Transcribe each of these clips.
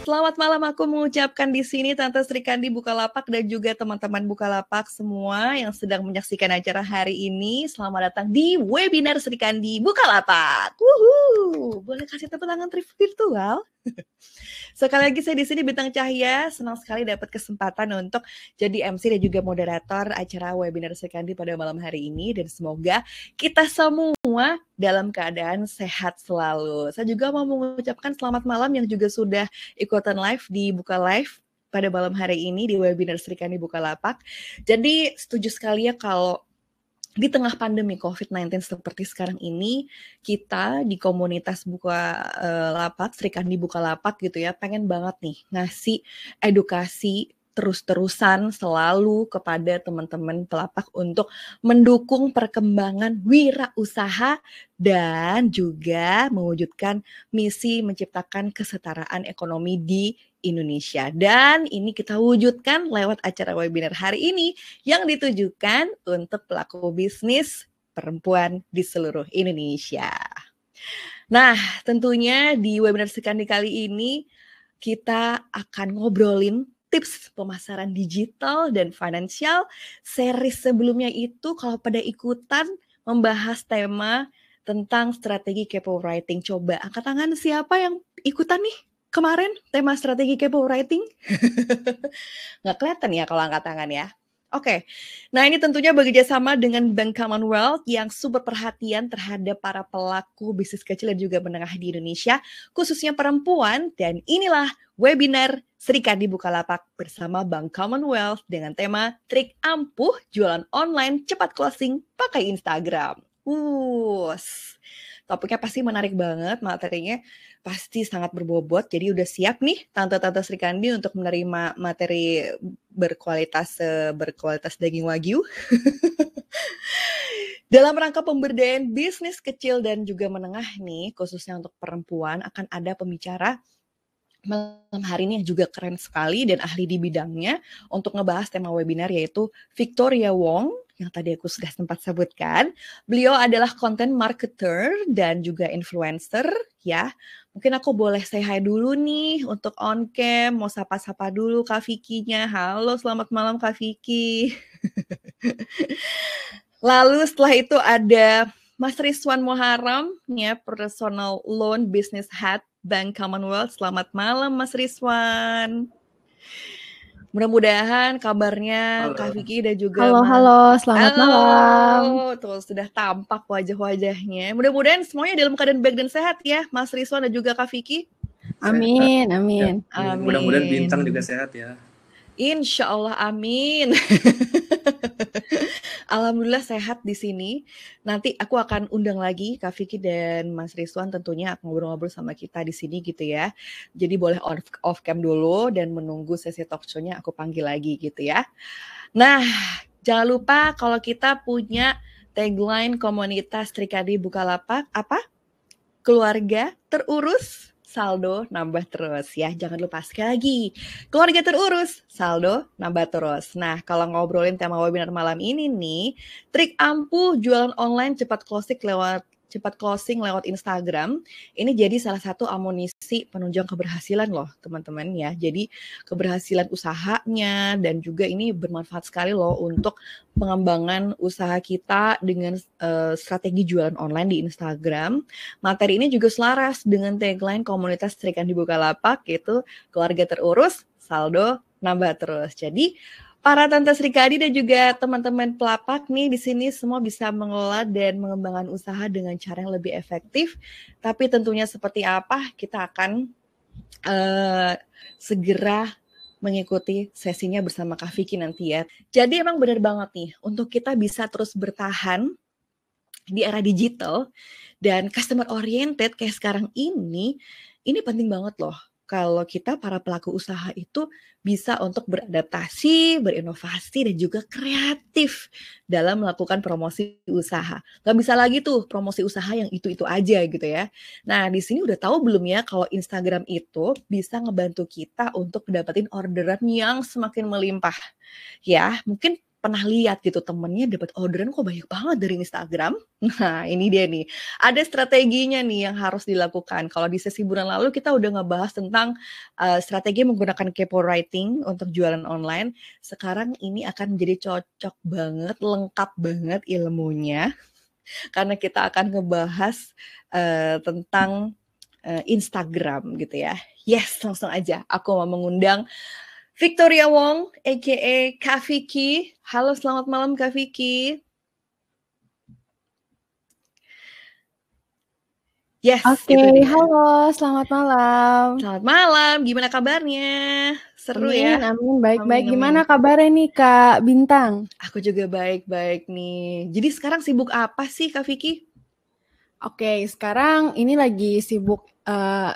Selamat malam aku mengucapkan di sini Tante Sri Kandi Bukalapak dan juga teman-teman Bukalapak semua yang sedang menyaksikan acara hari ini. Selamat datang di webinar Sri Kandi Bukalapak. Wuhu! Boleh kasih tepuk tangan virtual? Sekali lagi saya di sini Bintang Cahya, senang sekali dapat kesempatan untuk jadi MC dan juga moderator acara webinar Sri Kandi pada malam hari ini, dan semoga kita semua dalam keadaan sehat selalu. Saya juga mau mengucapkan selamat malam yang juga sudah ikutan live di Buka Live pada malam hari ini di webinar Sri Kandi Bukalapak. Jadi setuju sekali ya kalau di tengah pandemi COVID-19 seperti sekarang ini, kita di komunitas Bukalapak, Sri Kandi Bukalapak gitu ya, pengen banget nih ngasih edukasi terus-terusan selalu kepada teman-teman pelapak untuk mendukung perkembangan wirausaha dan juga mewujudkan misi menciptakan kesetaraan ekonomi di Indonesia. Dan ini kita wujudkan lewat acara webinar hari ini yang ditujukan untuk pelaku bisnis perempuan di seluruh Indonesia. Nah, tentunya di webinar Sri Kandi kali ini kita akan ngobrolin tips pemasaran digital dan finansial. Series sebelumnya itu kalau pada ikutan membahas tema tentang strategi copywriting. Coba angkat tangan siapa yang ikutan nih kemarin tema strategi copywriting? Nggak kelihatan ya kalau angkat tangan ya. Oke, nah ini tentunya bekerja sama dengan Bank Commonwealth yang super perhatian terhadap para pelaku bisnis kecil dan juga menengah di Indonesia, khususnya perempuan. Dan inilah webinar Sri Kandi Bukalapak bersama Bank Commonwealth dengan tema trik ampuh jualan online cepat closing pakai Instagram. Topiknya pasti menarik banget, materinya pasti sangat berbobot. Jadi udah siap nih Tante-Tante Sri Kandi untuk menerima materi berkualitas daging wagyu. Dalam rangka pemberdayaan bisnis kecil dan juga menengah nih, khususnya untuk perempuan, akan ada pembicara malam hari ini yang juga keren sekali dan ahli di bidangnya untuk ngebahas tema webinar, yaitu Victoria Wong yang tadi aku sudah sempat sebutkan. Beliau adalah content marketer dan juga influencer ya. Mungkin aku boleh say hi dulu nih untuk on cam, mau sapa-sapa dulu Kak Vicky-nya. Halo, selamat malam Kak Vicky. Lalu setelah itu ada Mas Rizwan Muharam ya, Personal Loan Business Head Bank Commonwealth. Selamat malam Mas Rizwan. Mudah-mudahan kabarnya Kak Vicky dan juga Halo, selamat malam. Tuh sudah tampak wajah-wajahnya. Mudah-mudahan semuanya dalam keadaan baik dan sehat ya, Mas Rizwan dan juga Kak Vicky. Amin. Mudah-mudahan Bintang juga sehat ya. Insya Allah, amin. Alhamdulillah sehat di sini. Nanti aku akan undang lagi Kak Vicky dan Mas Rizwan tentunya akan ngobrol-ngobrol sama kita di sini gitu ya. Jadi boleh off cam dulu dan menunggu sesi talk show-nya aku panggil lagi gitu ya. Nah, jangan lupa kalau kita punya tagline komunitas Sri Kandi Bukalapak apa? Keluarga terurus, saldo nambah terus ya. Jangan lupa sekali lagi, keluarga terurus, saldo nambah terus. Nah, kalau ngobrolin tema webinar malam ini nih, trik ampuh jualan online cepat closing lewat Instagram, ini jadi salah satu amunisi penunjang keberhasilan loh teman-teman ya. Jadi keberhasilan usahanya dan juga ini bermanfaat sekali loh untuk pengembangan usaha kita dengan strategi jualan online di Instagram. Materi ini juga selaras dengan tagline komunitas Sri Kandi Bukalapak, yaitu keluarga terurus, saldo nambah terus. Jadi para Tante Sri Kandi dan juga teman-teman pelapak nih di sini semua bisa mengelola dan mengembangkan usaha dengan cara yang lebih efektif. Tapi tentunya seperti apa kita akan segera mengikuti sesinya bersama Kak Vicky nanti ya. Jadi emang benar banget nih untuk kita bisa terus bertahan di era digital dan customer oriented kayak sekarang ini penting banget loh. Kalau kita para pelaku usaha itu bisa untuk beradaptasi, berinovasi, dan juga kreatif dalam melakukan promosi usaha. Gak bisa lagi tuh promosi usaha yang itu-itu aja gitu ya. Nah, di sini udah tahu belum ya kalau Instagram itu bisa ngebantu kita untuk dapetin orderan yang semakin melimpah. Ya, mungkin pernah lihat gitu temennya dapat orderan kok banyak banget dari Instagram. Nah, ini dia nih. Ada strateginya nih yang harus dilakukan. Kalau di sesi bulan lalu kita udah ngebahas tentang strategi menggunakan kepo writing untuk jualan online. Sekarang ini akan menjadi cocok banget, lengkap banget ilmunya karena kita akan ngebahas tentang Instagram gitu ya. Yes, langsung aja aku mau mengundang Victoria Wong, aka Kak Vicky. Halo, selamat malam Kak Vicky. Yes, Oke, itu dia. halo, selamat malam. Selamat malam, gimana kabarnya? Seru Amin, ya? amin, baik-baik. Amin, Gimana amin. kabarnya nih Kak Bintang? Aku juga baik-baik nih. Jadi sekarang sibuk apa sih Kak Vicky? Oke, sekarang ini lagi sibuk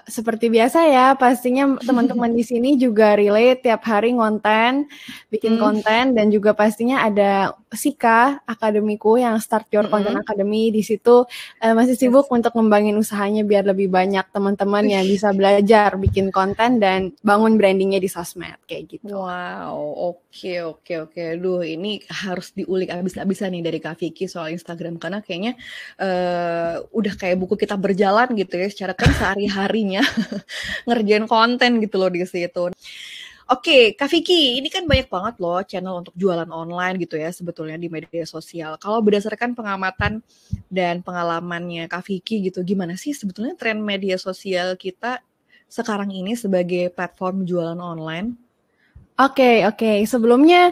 seperti biasa ya. Pastinya teman-teman di sini juga relate tiap hari ngonten, bikin konten, dan juga pastinya ada Sika akademiku yang Start Your Content Academy. Di situ masih sibuk untuk ngembangin usahanya biar lebih banyak teman-teman yang bisa belajar bikin konten dan bangun brandingnya di sosmed kayak gitu. Wow, oke. Duh, ini harus diulik abis-abisan nih dari Kak Vicky soal Instagram karena kayaknya udah kayak buku kita berjalan gitu ya secara kan sehari-harinya ngerjain konten gitu loh di situ. Oke, Kak Vicky, ini kan banyak banget loh channel untuk jualan online gitu ya sebetulnya di media sosial. Kalau berdasarkan pengamatan dan pengalamannya Kak Vicky gitu, gimana sih sebetulnya tren media sosial kita sekarang ini sebagai platform jualan online? Oke. Sebelumnya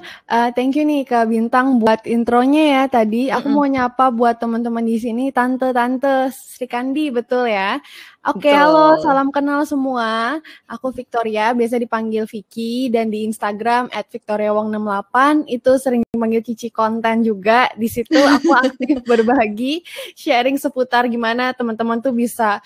thank you nih Kak Bintang buat intronya ya tadi. Aku mau nyapa buat teman-teman di sini, tante-tante Sri Kandi, betul ya? Oke, halo, salam kenal semua. Aku Victoria, biasa dipanggil Vicky, dan di Instagram @victoriawong68 itu sering dipanggil Cici Konten juga. Di situ aku aktif berbagi, sharing seputar gimana teman-teman tuh bisa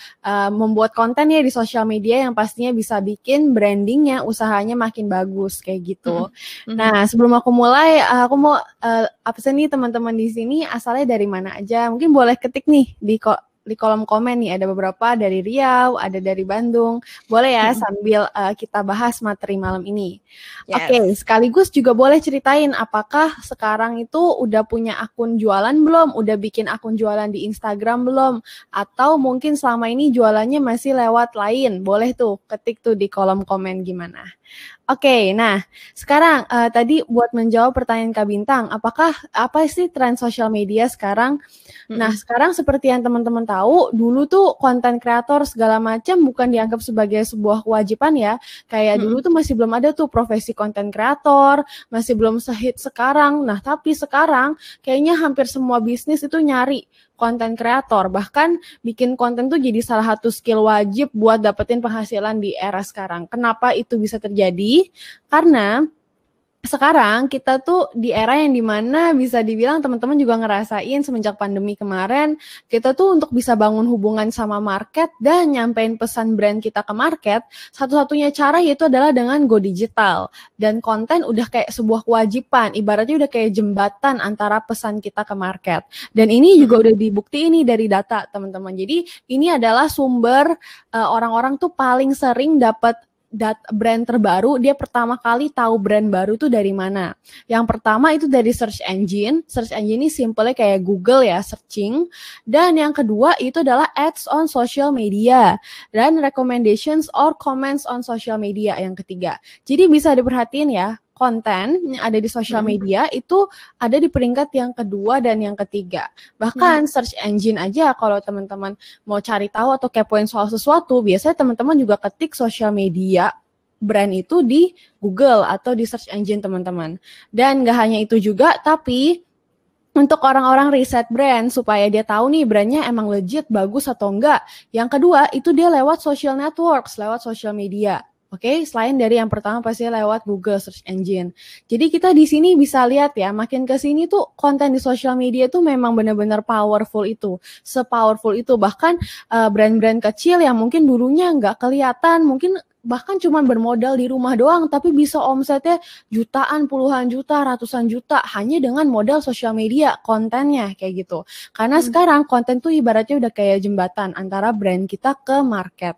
membuat konten ya di sosial media yang pastinya bisa bikin brandingnya, usahanya makin bagus kayak gitu. Nah, sebelum aku mulai, aku mau absen nih teman-teman di sini asalnya dari mana aja. Mungkin boleh ketik nih di kolom komen nih, ada beberapa dari Riau, ada dari Bandung. Boleh ya sambil kita bahas materi malam ini. Yes. Oke, sekaligus juga boleh ceritain apakah sekarang itu udah punya akun jualan belum? Udah bikin akun jualan di Instagram belum? Atau mungkin selama ini jualannya masih lewat lain? Boleh tuh ketik tuh di kolom komen gimana. Oke, nah sekarang tadi buat menjawab pertanyaan Kak Bintang, apa sih tren sosial media sekarang? Nah, sekarang seperti yang teman-teman tahu, dulu tuh konten kreator segala macam bukan dianggap sebagai sebuah kewajiban ya. Kayak dulu tuh masih belum ada tuh profesi konten kreator, masih belum sehit sekarang. Nah, tapi sekarang kayaknya hampir semua bisnis itu nyari konten kreator, bahkan bikin konten tuh jadi salah satu skill wajib buat dapetin penghasilan di era sekarang. Kenapa itu bisa terjadi? Karena sekarang kita tuh di era yang dimana bisa dibilang teman-teman juga ngerasain semenjak pandemi kemarin, kita tuh untuk bisa bangun hubungan sama market dan nyampein pesan brand kita ke market, satu-satunya cara yaitu adalah dengan go digital. Dan konten udah kayak sebuah kewajiban, ibaratnya udah kayak jembatan antara pesan kita ke market. Dan ini juga udah dibuktiin nih dari data teman-teman. Jadi ini adalah sumber orang-orang tuh paling sering dapat brand terbaru, dia pertama kali tahu brand baru tuh dari mana. Yang pertama itu dari search engine. Search engine ini simpelnya kayak Google ya, searching. Dan yang kedua itu adalah ads on social media. Dan recommendations or comments on social media yang ketiga. Jadi bisa diperhatiin ya, konten yang ada di sosial media itu ada di peringkat yang kedua dan yang ketiga. Bahkan search engine aja kalau teman-teman mau cari tahu atau kepoin soal sesuatu, biasanya teman-teman juga ketik sosial media brand itu di Google atau di search engine teman-teman. Dan nggak hanya itu juga, tapi untuk orang-orang riset brand supaya dia tahu nih brandnya emang legit, bagus atau enggak. Yang kedua itu dia lewat social networks, lewat social media. Oke, selain dari yang pertama pasti lewat Google Search Engine. Jadi kita di sini bisa lihat ya, makin ke sini tuh konten di social media tuh memang benar-benar powerful itu, se-powerful itu. Bahkan brand-brand kecil yang mungkin dulunya nggak kelihatan, mungkin bahkan cuma bermodal di rumah doang, tapi bisa omsetnya jutaan, puluhan juta, ratusan juta hanya dengan modal sosial media, kontennya kayak gitu. Karena sekarang konten tuh ibaratnya udah kayak jembatan antara brand kita ke market.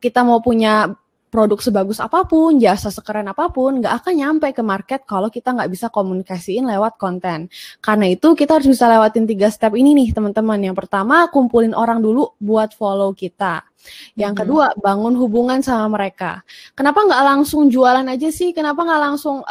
Kita mau punya produk sebagus apapun, jasa sekeren apapun, nggak akan nyampe ke market kalau kita nggak bisa komunikasiin lewat konten. Karena itu kita harus bisa lewatin 3 step ini nih teman-teman. Yang pertama, kumpulin orang dulu buat follow kita. Yang kedua, bangun hubungan sama mereka. Kenapa nggak langsung jualan aja sih? Kenapa nggak langsung,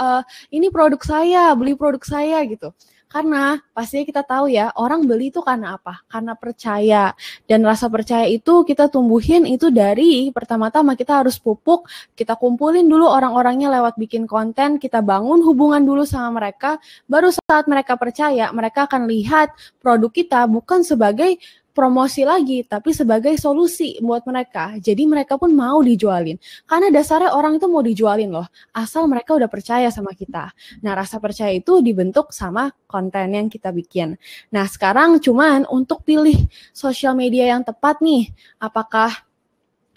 ini produk saya, beli produk saya gitu? Karena pastinya kita tahu ya, orang beli itu karena apa? Karena percaya. Dan rasa percaya itu kita tumbuhin itu dari pertama-tama kita harus pupuk, kita kumpulin dulu orang-orangnya lewat bikin konten, kita bangun hubungan dulu sama mereka, baru saat mereka percaya, mereka akan lihat produk kita bukan sebagai promosi lagi, tapi sebagai solusi buat mereka. Jadi mereka pun mau dijualin. Karena dasarnya orang itu mau dijualin loh, asal mereka udah percaya sama kita. Nah, rasa percaya itu dibentuk sama konten yang kita bikin. Nah, sekarang cuman untuk pilih sosial media yang tepat nih, apakah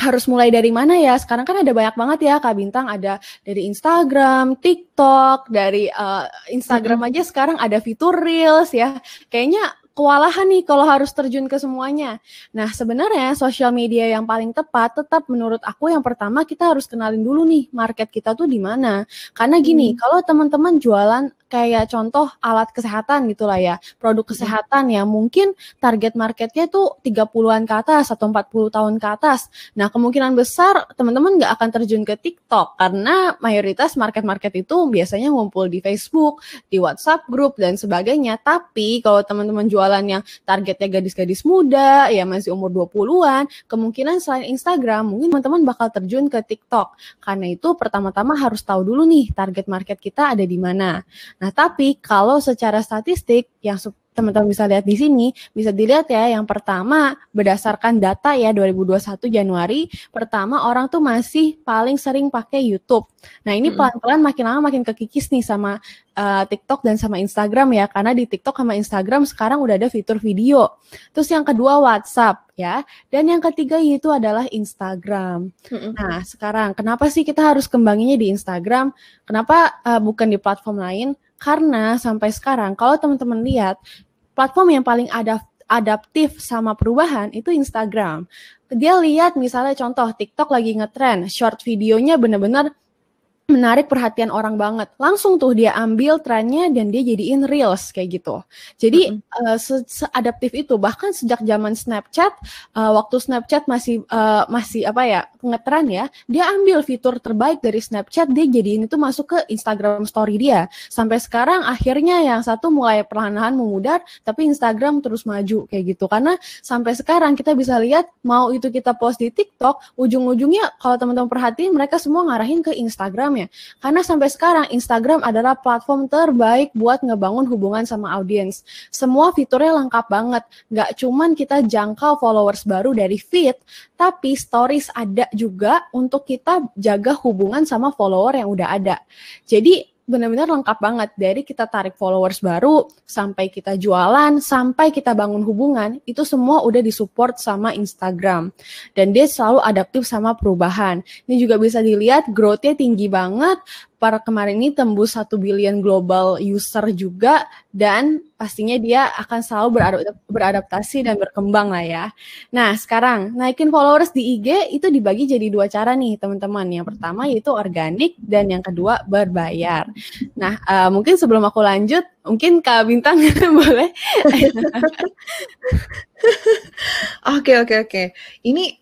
harus mulai dari mana ya? Sekarang kan ada banyak banget ya, Kak Bintang, ada dari Instagram, TikTok, dari Instagram aja sekarang ada fitur Reels ya. Kayaknya kewalahan nih kalau harus terjun ke semuanya. Nah, sebenarnya sosial media yang paling tepat tetap menurut aku yang pertama kita harus kenalin dulu nih market kita tuh di mana. Karena gini, kalau teman-teman jualan kayak contoh alat kesehatan gitulah ya, produk kesehatan yang mungkin target marketnya tuh 30-an ke atas atau 40 tahun ke atas. Nah, kemungkinan besar teman-teman nggak akan terjun ke TikTok karena mayoritas market-market itu biasanya ngumpul di Facebook, di WhatsApp group dan sebagainya. Tapi kalau teman-teman jualan yang targetnya gadis-gadis muda, ya masih umur 20-an, kemungkinan selain Instagram, mungkin teman-teman bakal terjun ke TikTok. Karena itu pertama-tama harus tahu dulu nih target market kita ada di mana. Nah, tapi kalau secara statistik yang teman-teman bisa lihat di sini, bisa dilihat ya, yang pertama berdasarkan data ya 2021 Januari, pertama orang tuh masih paling sering pakai YouTube. Nah, ini pelan-pelan makin lama makin kekikis nih sama TikTok dan sama Instagram ya, karena di TikTok sama Instagram sekarang udah ada fitur video. Terus yang kedua WhatsApp ya, dan yang ketiga yaitu adalah Instagram. Nah, sekarang kenapa sih kita harus kembanginnya di Instagram? Kenapa bukan di platform lain? Karena sampai sekarang kalau teman-teman lihat platform yang paling adaptif sama perubahan itu Instagram. Dia lihat misalnya contoh TikTok lagi ngetrend, short videonya benar-benar menarik perhatian orang banget. Langsung tuh dia ambil trennya dan dia jadiin Reels kayak gitu. Jadi seadaptif itu. Bahkan sejak zaman Snapchat, waktu Snapchat masih apa ya, ngetren ya, dia ambil fitur terbaik dari Snapchat, dia jadiin itu masuk ke Instagram Story dia. Sampai sekarang akhirnya yang satu mulai perlahan-lahan memudar, tapi Instagram terus maju kayak gitu. Karena sampai sekarang kita bisa lihat, mau itu kita post di TikTok, ujung-ujungnya kalau teman-teman perhatiin mereka semua ngarahin ke Instagram ya. Karena sampai sekarang Instagram adalah platform terbaik buat ngebangun hubungan sama audiens. Semua fiturnya lengkap banget. Nggak cuman kita jangkau followers baru dari feed, tapi stories ada juga untuk kita jaga hubungan sama follower yang udah ada. Jadi benar-benar lengkap banget, dari kita tarik followers baru, sampai kita jualan, sampai kita bangun hubungan, itu semua udah disupport sama Instagram. Dan dia selalu adaptif sama perubahan. Ini juga bisa dilihat growth-nya tinggi banget, kemarin ini tembus 1 billion global user juga, dan pastinya dia akan selalu beradaptasi dan berkembang lah ya. Nah, sekarang naikin followers di IG itu dibagi jadi 2 cara nih teman-teman. Yang pertama yaitu organik dan yang kedua berbayar. Nah, mungkin sebelum aku lanjut, mungkin Kak Bintang boleh. Oke. Ini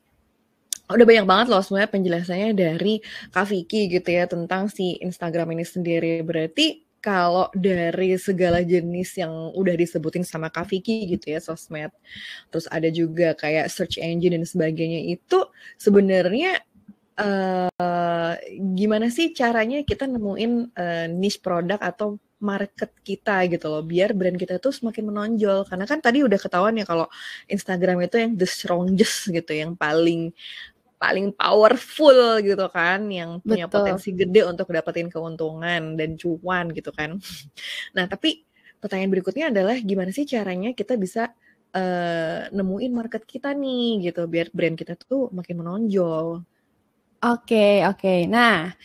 udah banyak banget loh sebenarnya penjelasannya dari Kak Vicky gitu ya tentang si Instagram ini sendiri. Berarti kalau dari segala jenis yang udah disebutin sama Kak Vicky gitu ya, sosmed, terus ada juga kayak search engine dan sebagainya, itu sebenarnya gimana sih caranya kita nemuin niche produk atau market kita gitu loh, biar brand kita tuh semakin menonjol. Karena kan tadi udah ketahuan ya kalau Instagram itu yang the strongest gitu, yang paling powerful gitu kan, yang punya potensi gede untuk dapetin keuntungan dan cuan gitu kan. Nah, tapi pertanyaan berikutnya adalah gimana sih caranya kita bisa nemuin market kita nih gitu, biar brand kita tuh makin menonjol. Oke. Nah,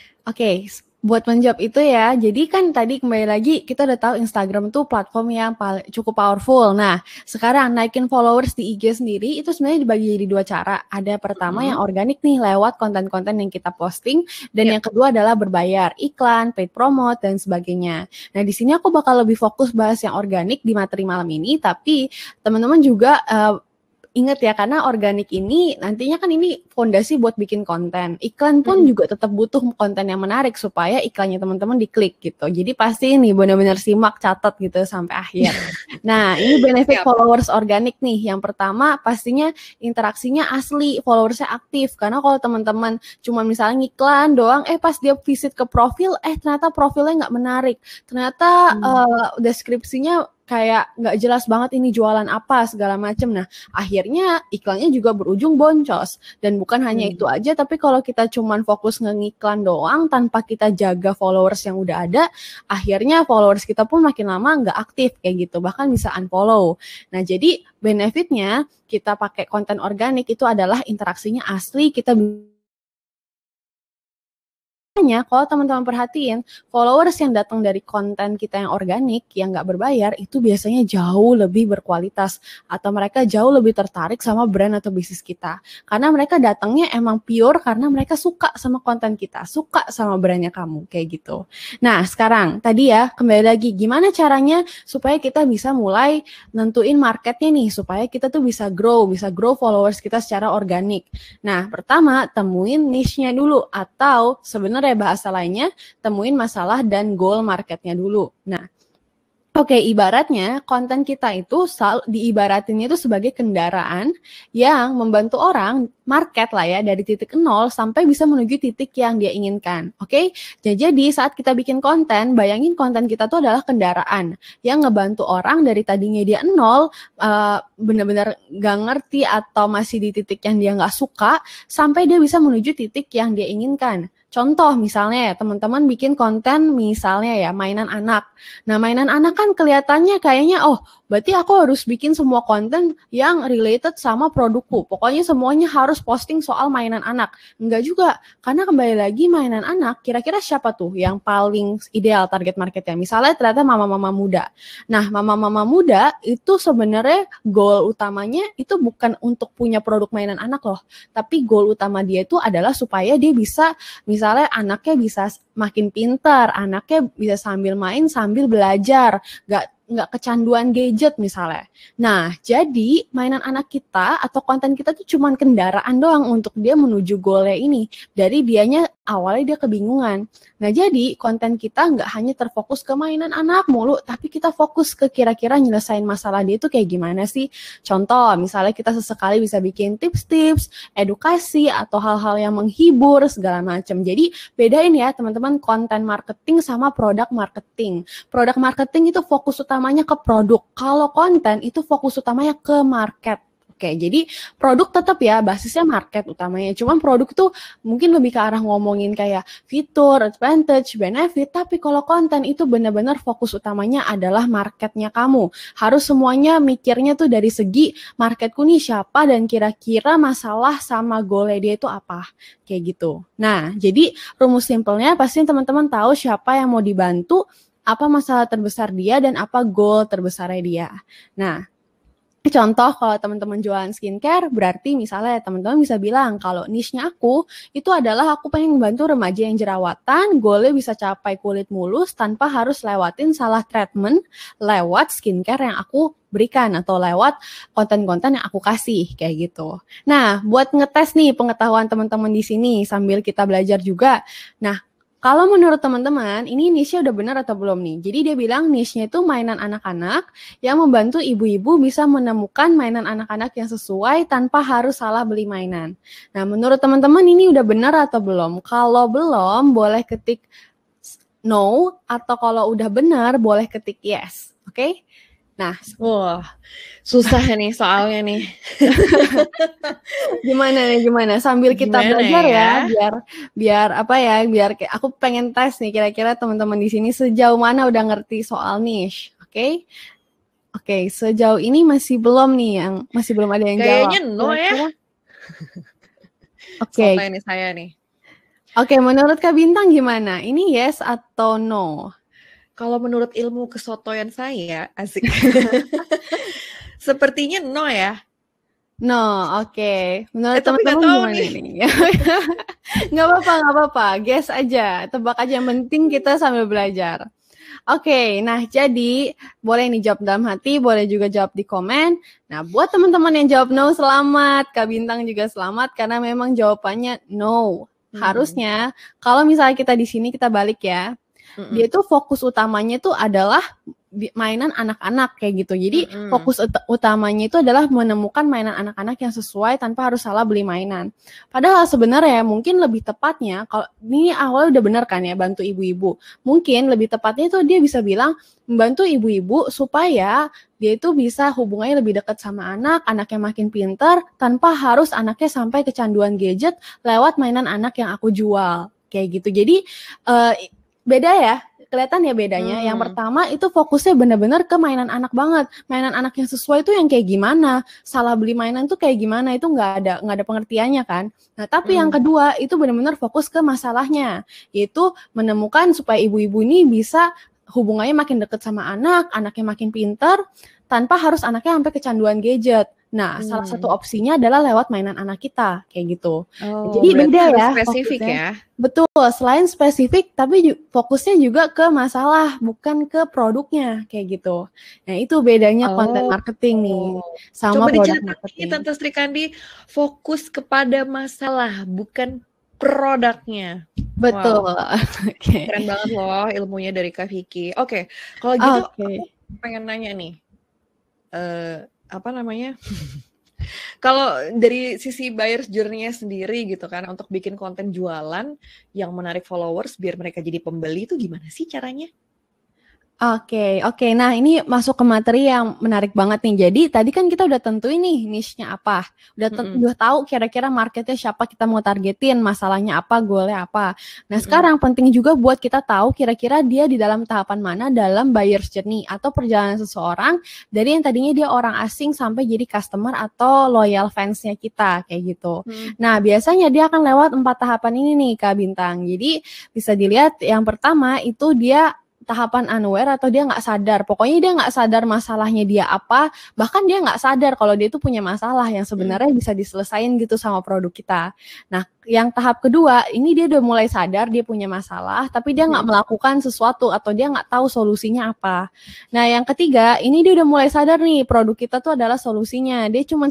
Buat menjawab itu ya, jadi kan tadi kembali lagi kita udah tahu Instagram tuh platform yang cukup powerful. Nah, sekarang naikin followers di IG sendiri itu sebenarnya dibagi jadi 2 cara. Ada pertama yang organik nih lewat konten-konten yang kita posting, dan yang kedua adalah berbayar, iklan, paid promote dan sebagainya. Nah, di sini aku bakal lebih fokus bahas yang organik di materi malam ini, tapi teman-teman juga ingat ya, karena organik ini nantinya kan ini fondasi buat bikin konten. Iklan pun juga tetap butuh konten yang menarik supaya iklannya teman-teman diklik gitu. Jadi pasti ini benar-benar simak, catat gitu sampai akhir. Nah, ini benefit followers organik nih. Yang pertama pastinya interaksinya asli, followersnya aktif. Karena kalau teman-teman cuma misalnya iklan doang, pas dia visit ke profil, ternyata profilnya nggak menarik. Ternyata deskripsinya kayak nggak jelas banget ini jualan apa segala macam. Nah, akhirnya iklannya juga berujung boncos. Dan bukan hanya itu aja, tapi kalau kita cuman fokus ngiklan doang tanpa kita jaga followers yang udah ada, akhirnya followers kita pun makin lama nggak aktif kayak gitu, bahkan bisa unfollow. Nah, jadi benefitnya kita pakai konten organik itu adalah interaksinya asli, kita kalau teman-teman perhatiin, followers yang datang dari konten kita yang organik, yang nggak berbayar, itu biasanya jauh lebih berkualitas. Atau mereka jauh lebih tertarik sama brand atau bisnis kita. Karena mereka datangnya emang pure karena mereka suka sama konten kita, suka sama brandnya kamu, kayak gitu. Nah, sekarang, tadi ya, kembali lagi, gimana caranya supaya kita bisa mulai nentuin marketnya nih, supaya kita tuh bisa grow followers kita secara organik. Nah, pertama, temuin niche-nya dulu, atau sebenarnya bahasa lainnya, temuin masalah dan goal marketnya dulu. Nah, oke, ibaratnya konten kita itu diibaratinnya itu sebagai kendaraan yang membantu orang market lah ya, dari titik 0 sampai bisa menuju titik yang dia inginkan. Oke? Jadi saat kita bikin konten, bayangin konten kita tuh adalah kendaraan yang ngebantu orang dari tadinya dia 0, benar-benar gak ngerti atau masih di titik yang dia gak suka, sampai dia bisa menuju titik yang dia inginkan. Contoh misalnya ya, teman-teman bikin konten misalnya ya, mainan anak. Nah, mainan anak kan kelihatannya kayaknya, berarti aku harus bikin semua konten yang related sama produkku. Pokoknya semuanya harus posting soal mainan anak. Enggak juga, karena kembali lagi mainan anak, kira-kira siapa tuh yang paling ideal target marketnya? Misalnya ternyata mama-mama muda. Nah, mama-mama muda itu sebenarnya goal utamanya itu bukan untuk punya produk mainan anak loh. Tapi goal utama dia itu adalah supaya dia bisa, misalnya anaknya bisa makin pintar, anaknya bisa sambil main, sambil belajar, nggak kecanduan gadget misalnya. Nah, jadi mainan anak kita atau konten kita tuh cuman kendaraan doang untuk dia menuju goalnya ini. Dari dianya awalnya dia kebingungan. Nah, jadi konten kita nggak hanya terfokus ke mainan anak mulu, tapi kita fokus ke kira-kira nyelesain masalah dia itu kayak gimana sih. Contoh, misalnya kita sesekali bisa bikin tips-tips, edukasi, atau hal-hal yang menghibur, segala macam. Jadi, bedain ya teman-teman konten marketing sama produk marketing. Produk marketing itu fokus utamanya ke produk. Kalau konten itu fokus utamanya ke market. Oke, jadi produk tetap ya basisnya market utamanya. Cuman produk itu mungkin lebih ke arah ngomongin kayak fitur, advantage, benefit. Tapi kalau konten itu benar-benar fokus utamanya adalah marketnya kamu. Harus semuanya mikirnya tuh dari segi marketku nih siapa dan kira-kira masalah sama goalnya dia itu apa. Kayak gitu. Nah, jadi rumus simpelnya pasti teman-teman tahu siapa yang mau dibantu, apa masalah terbesar dia, dan apa goal terbesarnya dia. Nah, contoh kalau teman-teman jualan skincare, berarti misalnya teman-teman bisa bilang kalau niche-nya aku itu adalah aku pengen membantu remaja yang jerawatan, goalnya bisa capai kulit mulus tanpa harus lewatin salah treatment lewat skincare yang aku berikan atau lewat konten-konten yang aku kasih kayak gitu. Nah, buat ngetes nih pengetahuan teman-teman di sini sambil kita belajar juga. Nah, kalau menurut teman-teman, ini niche-nya udah benar atau belum nih? Jadi dia bilang niche-nya itu mainan anak-anak yang membantu ibu-ibu bisa menemukan mainan anak-anak yang sesuai tanpa harus salah beli mainan. Nah, menurut teman-teman ini udah benar atau belum? Kalau belum, boleh ketik no, atau kalau udah benar, boleh ketik yes. Oke? Nah, wah, susah nih soalnya nih. Gimana? Sambil kita belajar ya, biar apa ya, biar aku pengen tes nih kira-kira teman-teman di sini sejauh mana udah ngerti soal niche. Oke, sejauh ini masih belum ada yang jawab. Kayaknya no ya. Oke. Sampai nih saya nih. Oke, menurut Kak Bintang gimana? Ini yes atau no? Kalau menurut ilmu kesotoyan saya, asik. Sepertinya no ya. No, oke. Menurut Tapi nggak teman-teman tahu gimana nih. nih? Nggak apa-apa. Guess aja, tebak aja. Yang penting kita sambil belajar. Oke, nah jadi boleh nih jawab dalam hati, boleh juga jawab di komen. Nah, buat teman-teman yang jawab no, selamat. Kak Bintang juga selamat karena memang jawabannya no. Harusnya kalau misalnya kita di sini kita balik ya. Dia tuh fokus utamanya tuh adalah mainan anak-anak kayak gitu. Jadi fokus utamanya itu adalah menemukan mainan anak-anak yang sesuai tanpa harus salah beli mainan. Padahal sebenarnya mungkin lebih tepatnya, kalau ini awalnya udah benar kan ya, bantu ibu-ibu. Mungkin lebih tepatnya itu dia bisa bilang membantu ibu-ibu supaya dia itu bisa hubungannya lebih dekat sama anaknya makin pintar tanpa harus anaknya sampai kecanduan gadget lewat mainan anak yang aku jual. Kayak gitu. Jadi beda ya. Kelihatan ya bedanya. Yang pertama itu fokusnya benar-benar ke mainan anak banget. Mainan anak yang sesuai itu yang kayak gimana? Salah beli mainan tuh kayak gimana? Itu nggak ada pengertiannya kan. Nah, tapi yang kedua itu benar-benar fokus ke masalahnya, yaitu menemukan supaya ibu-ibu ini bisa hubungannya makin dekat sama anaknya makin pintar tanpa harus anaknya sampai kecanduan gadget. Nah, salah satu opsinya adalah lewat mainan anak kita, kayak gitu. Jadi beda ya spesifik fokusnya. Ya. Betul, selain spesifik, tapi fokusnya juga ke masalah, bukan ke produknya, kayak gitu. Nah, itu bedanya konten marketing nih, sama coba produk marketing. Tante Sri Kandi, fokus kepada masalah, bukan produknya. Betul. Wow. Okay. Keren banget loh ilmunya dari Kak Vicky. Oke, kalau gitu aku pengen nanya nih. Apa namanya? Kalau dari sisi buyer's journey-nya sendiri gitu kan, untuk bikin konten jualan yang menarik followers biar mereka jadi pembeli itu gimana sih caranya? Oke. Nah, ini masuk ke materi yang menarik banget nih. Jadi tadi kan kita udah tentuin nih niche-nya apa. Udah tahu kira-kira marketnya siapa kita mau targetin, masalahnya apa, goalnya apa. Nah, sekarang penting juga buat kita tahu kira-kira dia di dalam tahapan mana dalam buyer's journey atau perjalanan seseorang dari yang tadinya dia orang asing sampai jadi customer atau loyal fans-nya kita, kayak gitu. Nah, biasanya dia akan lewat 4 tahapan ini nih, Kak Bintang. Jadi bisa dilihat yang pertama itu dia tahapan unaware atau dia nggak sadar. Pokoknya dia nggak sadar masalahnya dia apa, bahkan dia nggak sadar kalau dia itu punya masalah yang sebenarnya bisa diselesain gitu sama produk kita. Nah, yang tahap kedua, ini dia udah mulai sadar dia punya masalah, tapi dia nggak melakukan sesuatu atau dia nggak tahu solusinya apa. Nah, yang ketiga, ini dia udah mulai sadar nih, produk kita tuh adalah solusinya. Dia cuma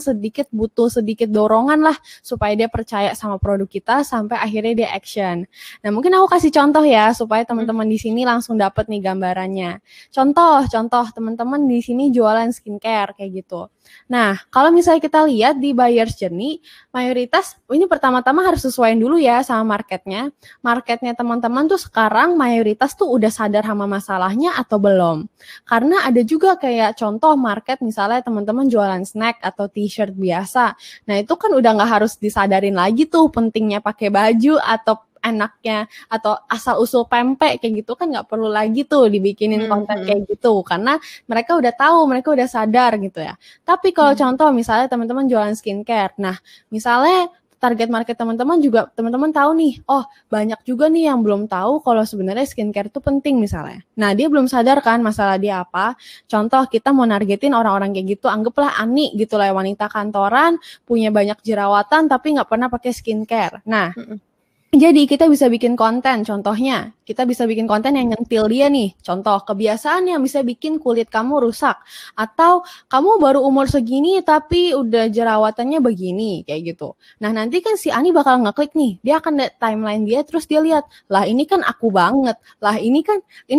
butuh sedikit dorongan lah supaya dia percaya sama produk kita sampai akhirnya dia action. Nah, mungkin aku kasih contoh ya supaya teman-teman di sini langsung dapat nih gambarannya. Contoh teman-teman di sini jualan skincare kayak gitu. Nah, kalau misalnya kita lihat di buyer's journey, mayoritas ini pertama-tama harus sesuaiin dulu ya sama marketnya. Marketnya teman-teman tuh sekarang mayoritas tuh udah sadar sama masalahnya atau belum. Karena ada juga kayak contoh market misalnya teman-teman jualan snack atau t-shirt biasa. Nah, itu kan udah nggak harus disadarin lagi tuh pentingnya pakai baju atau enaknya atau asal-usul pempek kayak gitu kan nggak perlu lagi tuh dibikinin konten kayak gitu karena mereka udah tahu, mereka udah sadar gitu ya. Tapi kalau contoh misalnya teman-teman jualan skincare, nah misalnya target market teman-teman juga teman-teman tahu nih, oh banyak juga nih yang belum tahu kalau sebenarnya skincare itu penting misalnya. Nah dia belum sadar kan masalah dia apa. Contoh kita mau nargetin orang-orang kayak gitu, anggaplah Ani gitu lah, wanita kantoran punya banyak jerawatan tapi nggak pernah pakai skincare. Nah jadi kita bisa bikin konten, contohnya kita bisa bikin konten yang nyentil dia nih. Contoh, kebiasaan yang bisa bikin kulit kamu rusak. Atau kamu baru umur segini tapi udah jerawatannya begini, kayak gitu. Nah nanti kan si Ani bakal ngeklik nih, dia akan lihat timeline dia terus dia lihat, lah ini kan aku banget, lah ini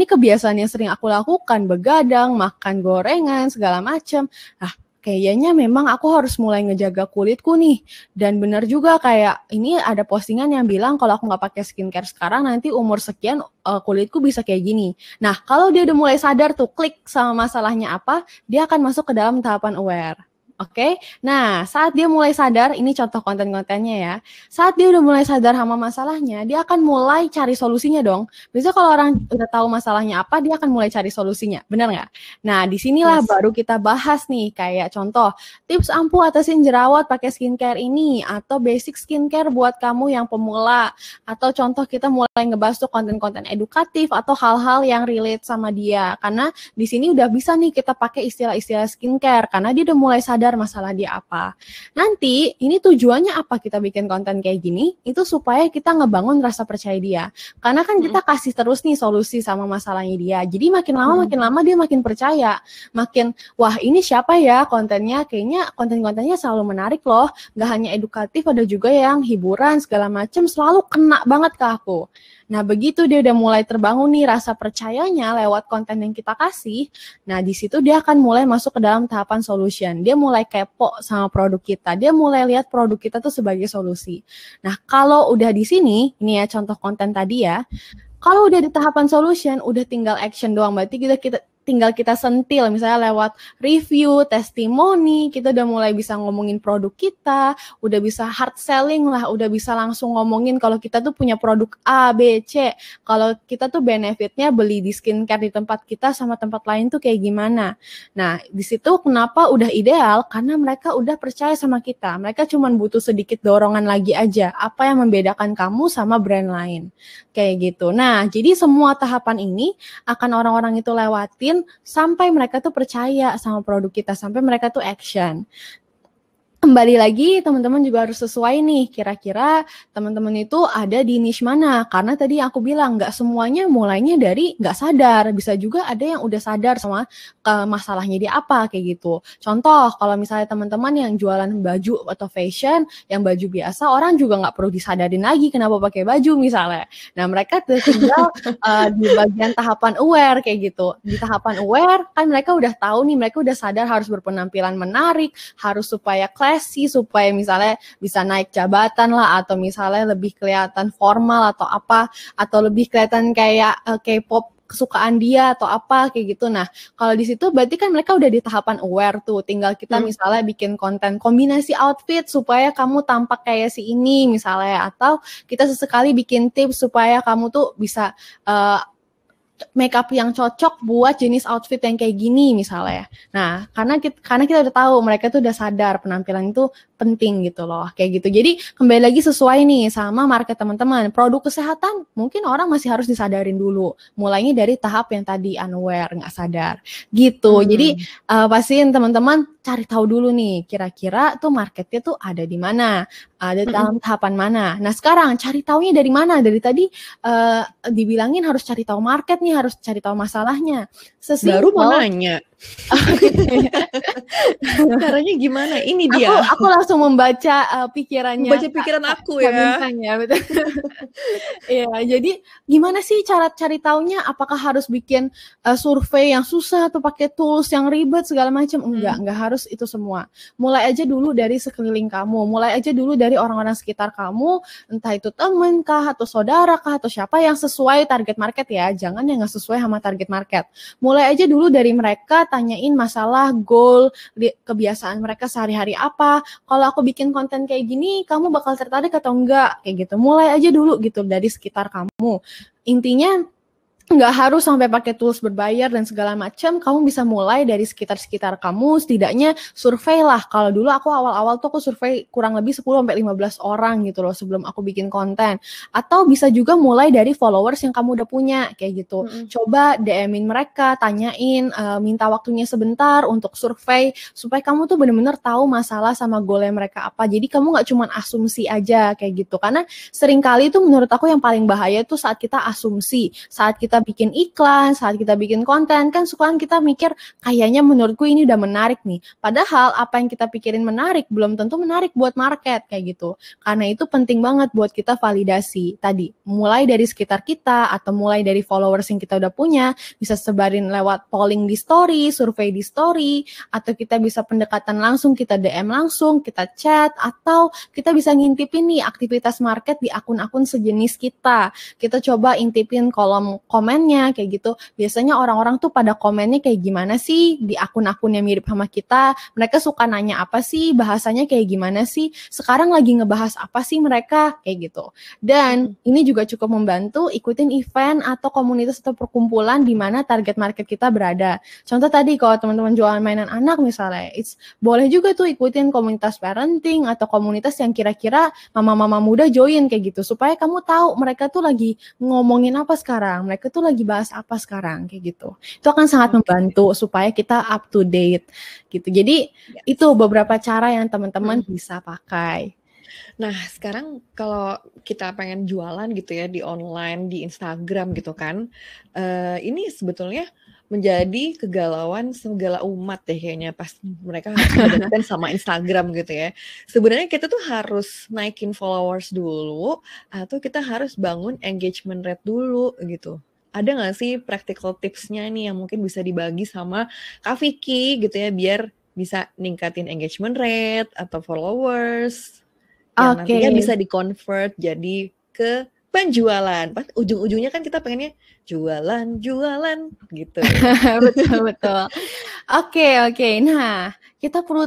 kebiasaan yang sering aku lakukan, begadang, makan gorengan, segala macam. Nah kayaknya memang aku harus mulai ngejaga kulitku nih. Dan benar juga kayak ini ada postingan yang bilang kalau aku nggak pakai skincare sekarang nanti umur sekian kulitku bisa kayak gini. Nah kalau dia udah mulai sadar tuh klik sama masalahnya apa, dia akan masuk ke dalam tahapan aware. Oke, nah saat dia mulai sadar, ini contoh konten-kontennya ya. Saat dia udah mulai sadar sama masalahnya, dia akan mulai cari solusinya dong. Biasanya kalau orang udah tahu masalahnya apa, dia akan mulai cari solusinya, benar nggak? Nah, disinilah baru kita bahas nih, kayak contoh tips ampuh atasin jerawat pakai skincare ini, atau basic skincare buat kamu yang pemula, atau contoh kita mulai ngebahas tuh konten-konten edukatif atau hal-hal yang relate sama dia. Karena di sini udah bisa nih kita pakai istilah-istilah skincare, karena dia udah mulai sadar masalah dia apa. Nanti ini tujuannya apa kita bikin konten kayak gini? Itu supaya kita ngebangun rasa percaya dia. Karena kan kita kasih terus nih solusi sama masalahnya dia. Jadi makin lama dia makin percaya. Makin, wah ini siapa ya kontennya? Kayaknya konten-kontennya selalu menarik loh. Gak hanya edukatif, ada juga yang hiburan segala macam, selalu kena banget ke aku. Nah, begitu dia udah mulai terbangun nih rasa percayanya lewat konten yang kita kasih, nah di situ dia akan mulai masuk ke dalam tahapan solution. Dia mulai kepo sama produk kita. Dia mulai lihat produk kita tuh sebagai solusi. Nah, kalau udah di sini, ini ya contoh konten tadi ya. Kalau udah di tahapan solution, udah tinggal action doang. Berarti kita tinggal kita sentil, misalnya lewat review, testimoni, kita udah mulai bisa ngomongin produk kita, udah bisa hard selling lah, udah bisa langsung ngomongin kalau kita tuh punya produk A, B, C, kalau kita tuh benefitnya beli di skincare di tempat kita sama tempat lain tuh kayak gimana. Nah, di situ kenapa udah ideal, karena mereka udah percaya sama kita, mereka cuma butuh sedikit dorongan lagi aja, apa yang membedakan kamu sama brand lain, kayak gitu. Nah, jadi semua tahapan ini akan orang-orang itu lewatin sampai mereka tuh percaya sama produk kita, sampai mereka tuh action. Kembali lagi, teman-teman juga harus sesuai nih, kira-kira teman-teman itu ada di niche mana. Karena tadi aku bilang, nggak semuanya mulainya dari nggak sadar. Bisa juga ada yang udah sadar sama masalahnya dia apa, kayak gitu. Contoh, kalau misalnya teman-teman yang jualan baju atau fashion, yang baju biasa, orang juga nggak perlu disadarin lagi kenapa pakai baju misalnya. Nah, mereka tinggal di bagian tahapan aware, kayak gitu. Di tahapan aware, kan mereka udah tahu nih, mereka udah sadar harus berpenampilan menarik, harus supaya sih, supaya misalnya bisa naik jabatan lah, atau misalnya lebih kelihatan formal atau apa, atau lebih kelihatan kayak K-pop kesukaan dia atau apa kayak gitu. Nah, kalau di situ berarti kan mereka udah di tahapan aware tuh. Tinggal kita misalnya bikin konten kombinasi outfit supaya kamu tampak kayak si ini misalnya, atau kita sesekali bikin tips supaya kamu tuh bisa makeup yang cocok buat jenis outfit yang kayak gini misalnya. Nah, karena kita udah tahu mereka tuh udah sadar penampilan itu penting gitu loh, kayak gitu. Jadi kembali lagi sesuai nih sama market teman-teman. Produk kesehatan mungkin orang masih harus disadarin dulu. Mulainya dari tahap yang tadi unaware, nggak sadar gitu. Jadi pastiin teman-teman cari tahu dulu nih, kira-kira tuh marketnya tuh ada di mana, ada dalam tahapan mana. Nah, sekarang cari taunya dari mana? Dari tadi dibilangin harus cari tahu market nih, harus cari tahu masalahnya. Baru mau nanya. Caranya gimana? Ini dia. Aku langsung membaca pikirannya. Membaca pikiran aku ya. Betul. Iya, jadi gimana sih cara cari taunya? Apakah harus bikin survei yang susah atau pakai tools yang ribet segala macam? Enggak harus itu semua. Mulai aja dulu dari sekeliling kamu, mulai aja dulu dari orang-orang sekitar kamu, entah itu temen kah atau saudara kah atau siapa yang sesuai target market ya. Jangan yang nggak sesuai sama target market. Mulai aja dulu dari mereka, tanyain masalah, goal, kebiasaan mereka sehari-hari apa. Kalau aku bikin konten kayak gini, kamu bakal tertarik atau enggak? Kayak gitu. Mulai aja dulu gitu dari sekitar kamu. Intinya nggak harus sampai pakai tools berbayar dan segala macam. Kamu bisa mulai dari sekitar-sekitar kamu, setidaknya survei lah. Kalau dulu aku awal-awal tuh aku survei kurang lebih 10-15 orang gitu loh sebelum aku bikin konten. Atau bisa juga mulai dari followers yang kamu udah punya kayak gitu. Coba DM-in mereka, tanyain, minta waktunya sebentar untuk survei supaya kamu tuh bener-bener tahu masalah sama goalnya mereka apa. Jadi kamu nggak cuma asumsi aja kayak gitu. Karena seringkali itu menurut aku yang paling bahaya tuh saat kita asumsi, saat kita bikin iklan, saat kita bikin konten, kan sukaan kita mikir kayaknya menurutku ini udah menarik nih. Padahal apa yang kita pikirin menarik belum tentu menarik buat market kayak gitu. Karena itu penting banget buat kita validasi tadi. Mulai dari sekitar kita atau mulai dari followers yang kita udah punya, bisa sebarin lewat polling di story, survei di story, atau kita bisa pendekatan langsung, kita DM langsung, kita chat, atau kita bisa ngintipin nih aktivitas market di akun-akun sejenis kita. Kita coba intipin kolom komennya kayak gitu. Biasanya orang-orang tuh pada komennya kayak gimana sih di akun-akun yang mirip sama kita. Mereka suka nanya apa sih, bahasanya kayak gimana sih, sekarang lagi ngebahas apa sih mereka, kayak gitu. Dan ini juga cukup membantu ikutin event atau komunitas atau perkumpulan di mana target market kita berada. Contoh tadi kalau teman-teman jualan mainan anak misalnya, boleh juga tuh ikutin komunitas parenting atau komunitas yang kira-kira mama-mama muda join kayak gitu, supaya kamu tahu mereka tuh lagi ngomongin apa sekarang, mereka tuh lagi bahas apa sekarang, kayak gitu. Itu akan sangat membantu supaya kita up to date gitu. Jadi itu beberapa cara yang teman-teman bisa pakai. Nah, sekarang kalau kita pengen jualan gitu ya di online, di Instagram gitu kan, ini sebetulnya menjadi kegalauan segala umat deh kayaknya pas mereka harus berhadapan sama Instagram gitu ya. Sebenarnya kita tuh harus naikin followers dulu atau kita harus bangun engagement rate dulu gitu. Ada nggak sih practical tipsnya nih yang mungkin bisa dibagi sama Kak Vicky gitu ya biar bisa ningkatin engagement rate atau followers yang nantinya bisa di-convert jadi ke penjualan. Pas ujung-ujungnya kan kita pengennya jualan gitu. Betul. Oke. Nah, kita perlu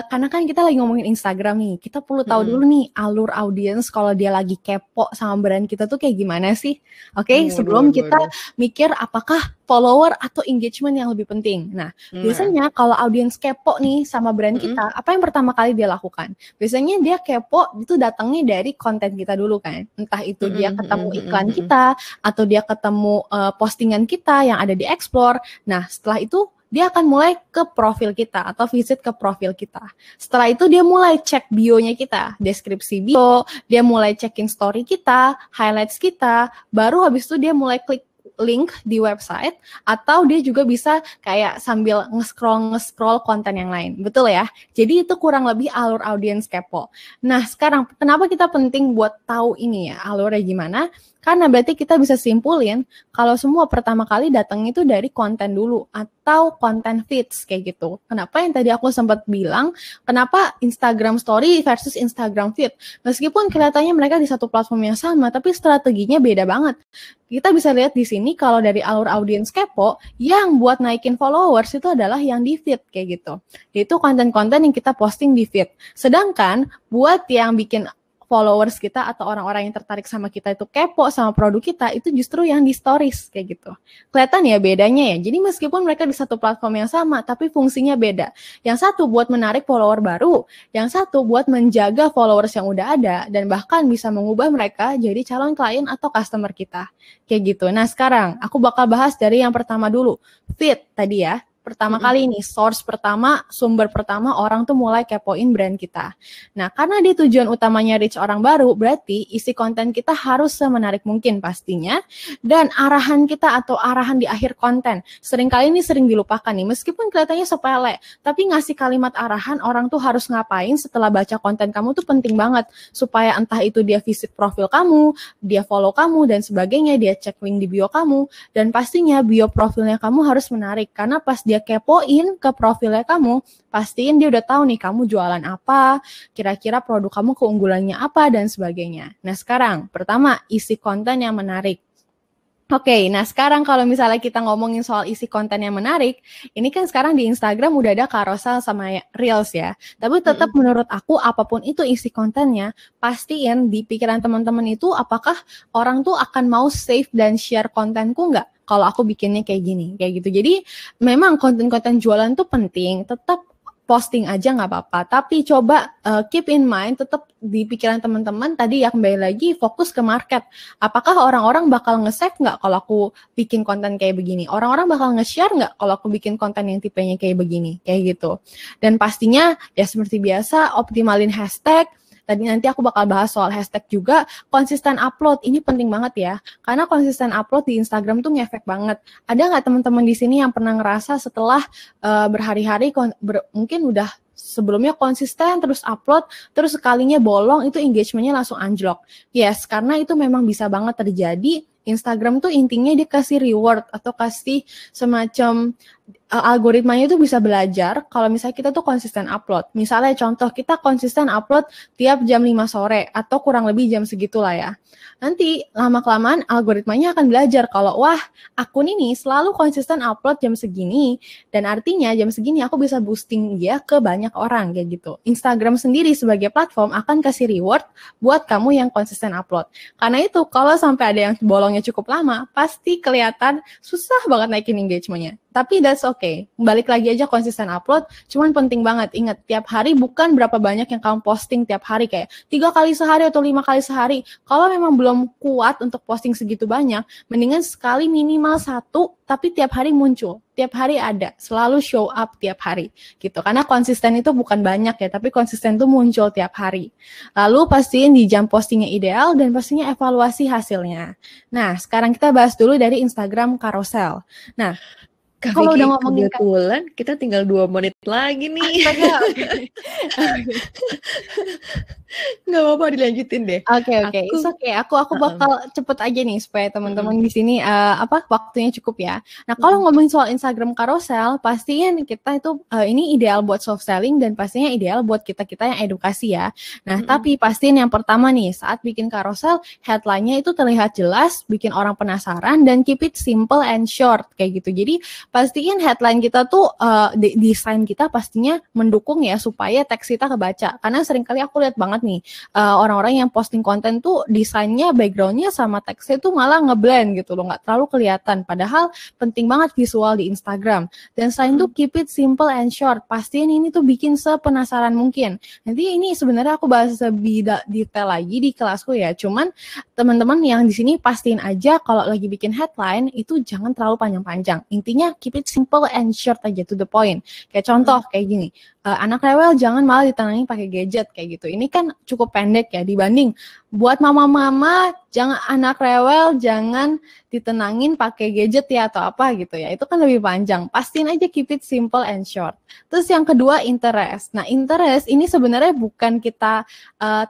karena kan kita lagi ngomongin Instagram nih, kita perlu tahu dulu nih alur audiens kalau dia lagi kepo sama brand kita tuh kayak gimana sih? Oke, sebelum kita mikir apakah follower atau engagement yang lebih penting. Nah, biasanya kalau audiens kepo nih sama brand kita, apa yang pertama kali dia lakukan? Biasanya dia kepo itu datangnya dari konten kita dulu kan. Entah itu dia ketemu iklan kita atau dia ketemu postingan kita yang ada di Explore. Nah, setelah itu dia akan mulai ke profil kita atau visit ke profil kita. Setelah itu dia mulai cek bio-nya kita, deskripsi bio, dia mulai cekin story kita, highlights kita, baru habis itu dia mulai klik link di website, atau dia juga bisa kayak sambil nge-scroll konten yang lain. Betul ya? Jadi itu kurang lebih alur audiens kepo. Nah, sekarang kenapa kita penting buat tahu ini ya, alurnya gimana? Karena berarti kita bisa simpulin kalau semua pertama kali datang itu dari konten dulu atau konten feeds kayak gitu. Kenapa yang tadi aku sempat bilang, kenapa Instagram Story versus Instagram Feed? Meskipun kelihatannya mereka di satu platform yang sama, tapi strateginya beda banget. Kita bisa lihat di sini kalau dari alur audiens kepo, yang buat naikin followers itu adalah yang di feed kayak gitu. Yaitu konten-konten yang kita posting di feed. Sedangkan buat yang bikin followers kita atau orang-orang yang tertarik sama kita itu kepo sama produk kita, itu justru yang di stories kayak gitu. Kelihatan ya bedanya ya. Jadi meskipun mereka di satu platform yang sama, tapi fungsinya beda. Yang satu buat menarik follower baru, yang satu buat menjaga followers yang udah ada, dan bahkan bisa mengubah mereka jadi calon klien atau customer kita. Kayak gitu. Nah sekarang aku bakal bahas dari yang pertama dulu. Feed tadi ya. Pertama kali nih, source pertama, sumber pertama orang tuh mulai kepoin brand kita. Nah, karena dia tujuan utamanya reach orang baru, berarti isi konten kita harus semenarik mungkin pastinya. Dan arahan kita atau arahan di akhir konten, seringkali ini sering dilupakan nih, meskipun kelihatannya sepele, tapi ngasih kalimat arahan orang tuh harus ngapain setelah baca konten kamu tuh penting banget. Supaya entah itu dia visit profil kamu, dia follow kamu, dan sebagainya, dia cek link di bio kamu, dan pastinya bio profilnya kamu harus menarik, karena pas dia kepoin ke profilnya kamu, pastiin dia udah tahu nih kamu jualan apa, kira-kira produk kamu keunggulannya apa, dan sebagainya. Nah sekarang, pertama, isi konten yang menarik. Oke, nah sekarang kalau misalnya kita ngomongin soal isi konten yang menarik, ini kan sekarang di Instagram udah ada carousel sama Reels ya. Tapi tetap menurut aku apapun itu isi kontennya, pastiin di pikiran teman-teman itu apakah orang tuh akan mau save dan share kontenku nggak? Kalau aku bikinnya kayak gini, kayak gitu. Jadi memang konten-konten jualan tuh penting, tetap posting aja nggak apa-apa, tapi coba keep in mind, tetap di pikiran teman-teman tadi ya, kembali lagi fokus ke market. Apakah orang-orang bakal nge-save nggak kalau aku bikin konten kayak begini? Orang-orang bakal nge-share nggak kalau aku bikin konten yang tipenya kayak begini? Kayak gitu. Dan pastinya ya seperti biasa, optimalin hashtag. Tadi nanti aku bakal bahas soal hashtag juga, konsisten upload, ini penting banget ya, karena konsisten upload di Instagram tuh ngefek banget. Ada nggak teman-teman di sini yang pernah ngerasa setelah berhari-hari, mungkin udah sebelumnya konsisten terus upload, terus sekalinya bolong itu engagementnya langsung anjlok? Yes, karena itu memang bisa banget terjadi. Instagram tuh intinya dia kasih reward atau kasih semacam algoritmanya itu bisa belajar kalau misalnya kita tuh konsisten upload. Misalnya contoh kita konsisten upload tiap jam 5 sore atau kurang lebih jam segitulah ya. Nanti lama-kelamaan algoritmanya akan belajar kalau wah akun ini selalu konsisten upload jam segini dan artinya jam segini aku bisa boosting dia ke banyak orang kayak gitu. Instagram sendiri sebagai platform akan kasih reward buat kamu yang konsisten upload. Karena itu kalau sampai ada yang bolongnya cukup lama pasti kelihatan susah banget naikin engagementnya. Tapi that's okay. Balik lagi aja konsisten upload. Cuman penting banget ingat tiap hari bukan berapa banyak yang kamu posting tiap hari kayak 3 kali sehari atau 5 kali sehari. Kalau memang belum kuat untuk posting segitu banyak, mendingan sekali minimal 1 tapi tiap hari muncul. Tiap hari ada, selalu show up tiap hari gitu. Karena konsisten itu bukan banyak ya, tapi konsisten itu muncul tiap hari. Lalu pastiin di jam postingnya ideal dan pastinya evaluasi hasilnya. Nah, sekarang kita bahas dulu dari Instagram carousel. Nah, kalau udah ngomongin kebetulan kita tinggal 2 menit lagi nih. Nggak apa-apa dilanjutin deh. Oke. Aku bakal cepet aja nih supaya teman-teman di sini waktunya cukup ya. Nah kalau ngomongin soal Instagram carousel, pastinya kita itu ini ideal buat soft selling dan pastinya ideal buat kita yang edukasi ya. Nah tapi pastiin yang pertama nih saat bikin carousel headline-nya itu terlihat jelas, bikin orang penasaran dan keep it simple and short kayak gitu. Jadi pastiin headline kita tuh desain kita pastinya mendukung ya supaya teks kita kebaca. Karena seringkali aku lihat banget nih orang-orang yang posting konten tuh desainnya, backgroundnya sama teksnya tuh malah ngeblend gitu loh, nggak terlalu kelihatan. Padahal penting banget visual di Instagram. Dan selain itu keep it simple and short. Pastiin ini tuh bikin sepenasaran mungkin. Nanti ini sebenarnya aku bahas lebih detail lagi di kelasku ya. Cuman teman-teman yang di sini pastiin aja kalau lagi bikin headline itu jangan terlalu panjang-panjang. Intinya keep it simple and short aja to the point. Kayak contoh kayak gini. Anak rewel jangan malah ditenangin pakai gadget kayak gitu. Ini kan cukup pendek ya dibanding buat mama-mama jangan anak rewel jangan ditenangin pakai gadget ya atau apa gitu ya. Itu kan lebih panjang. Pastiin aja keep it simple and short. Terus yang kedua interest. Nah, interest ini sebenarnya bukan kita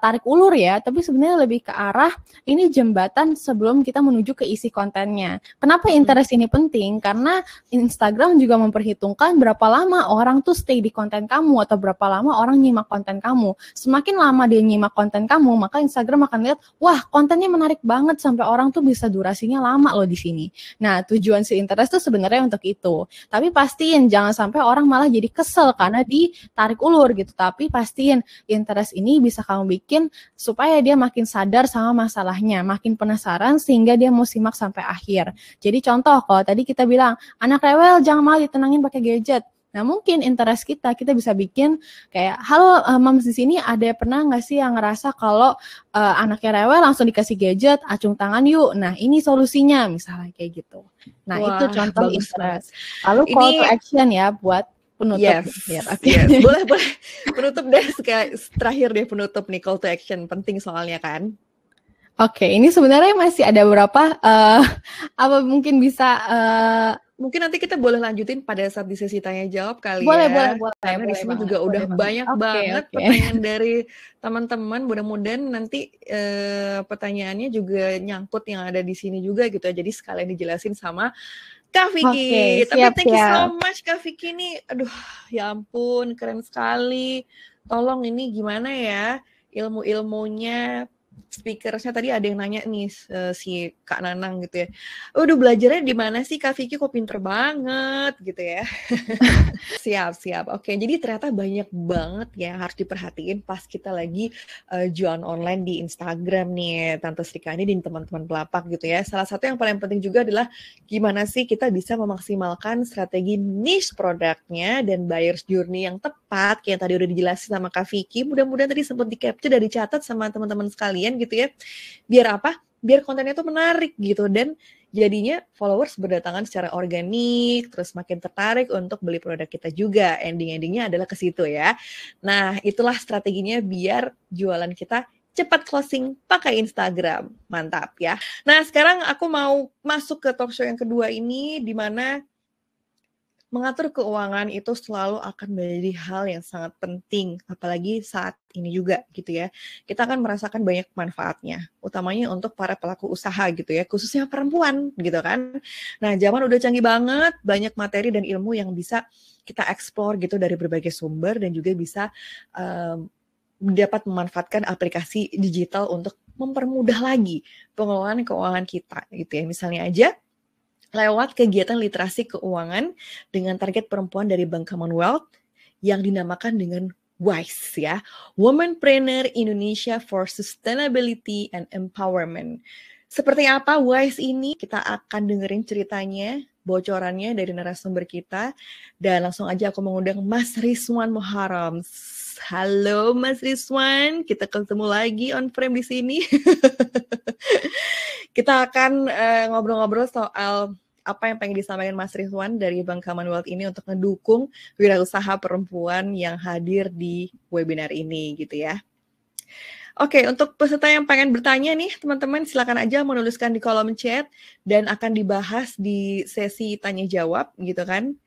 tarik ulur ya, tapi sebenarnya lebih ke arah ini jembatan sebelum kita menuju ke isi kontennya. Kenapa interest ini penting? Karena Instagram juga memperhitungkan berapa lama orang tuh stay di konten kamu atau berapa lama orang nyimak konten kamu. Semakin lama dia nyimak konten kamu, maka Instagram akan lihat, wah kontennya menarik banget sampai orang tuh bisa durasinya lama loh di sini. Nah, tujuan si interest tuh sebenarnya untuk itu. Tapi pastiin jangan sampai orang malah jadi kesel karena ditarik ulur gitu. Tapi pastiin interest ini bisa kamu bikin supaya dia makin sadar sama masalahnya, makin penasaran sehingga dia mau simak sampai akhir. Jadi contoh kalau tadi kita bilang, anak rewel jangan malah ditenangin pakai gadget. Nah mungkin interest kita bisa bikin kayak, halo moms di sini ada pernah nggak sih yang ngerasa kalau anaknya rewel langsung dikasih gadget, acung tangan yuk. Nah ini solusinya misalnya kayak gitu. Nah wah, itu contoh interest. Lalu call to action ya buat penutup. Yes. Boleh penutup deh terakhir deh penutup nih call to action penting soalnya kan. Oke, ini sebenarnya masih ada beberapa apa mungkin bisa mungkin nanti kita boleh lanjutin pada saat di sesi tanya jawab kali boleh, ya. Boleh. Karena di sini juga udah banyak banget pertanyaan dari teman-teman. Mudah-mudahan nanti pertanyaannya juga nyangkut yang ada di sini juga gitu. Jadi sekalian dijelasin sama Kak Vicky. Tapi thank you so much Kak Vicky nih. Aduh, ya ampun, keren sekali. Tolong ini gimana ya ilmu-ilmunya. Speakersnya tadi ada yang nanya nih si Kak Nanang gitu ya. Udah belajarnya di mana sih Kak Vicky kok pinter banget gitu ya. Siap. Oke, jadi ternyata banyak banget ya harus diperhatiin pas kita lagi jualan online di Instagram nih Tante Srikandi dan teman-teman pelapak gitu ya. Salah satu yang paling penting juga adalah gimana sih kita bisa memaksimalkan strategi niche produknya dan buyer's journey yang tepat kayak yang tadi udah dijelasin sama Kak Vicky. Mudah-mudahan tadi sempat di-capture dan dicatat sama teman-teman sekalian gitu ya. Biar apa? Biar kontennya tuh menarik gitu dan jadinya followers berdatangan secara organik, terus makin tertarik untuk beli produk kita juga. Ending-endingnya adalah ke situ ya. Nah, itulah strateginya biar jualan kita cepat closing pakai Instagram. Mantap ya. Nah, sekarang aku mau masuk ke talk show yang kedua ini di mana mengatur keuangan itu selalu akan menjadi hal yang sangat penting, apalagi saat ini juga gitu ya. Kita akan merasakan banyak manfaatnya, utamanya untuk para pelaku usaha gitu ya, khususnya perempuan gitu kan. Nah, zaman udah canggih banget, banyak materi dan ilmu yang bisa kita eksplor gitu dari berbagai sumber dan juga bisa dapat memanfaatkan aplikasi digital untuk mempermudah lagi pengelolaan keuangan kita gitu ya. Misalnya aja lewat kegiatan literasi keuangan dengan target perempuan dari Bank Commonwealth yang dinamakan dengan WISE ya, Womanpreneur Indonesia for Sustainability and Empowerment. Seperti apa WISE ini? Kita akan dengerin ceritanya, bocorannya dari narasumber kita, dan langsung aja aku mengundang Mas Rizwan Muharram. Halo Mas Rizwan, kita ketemu lagi on frame di sini. Kita akan ngobrol-ngobrol soal apa yang pengen disampaikan Mas Rizwan dari Bank Commonwealth ini untuk mendukung wirausaha perempuan yang hadir di webinar ini gitu ya. Oke, untuk peserta yang pengen bertanya nih teman-teman silakan aja menuliskan di kolom chat dan akan dibahas di sesi tanya jawab gitu kan.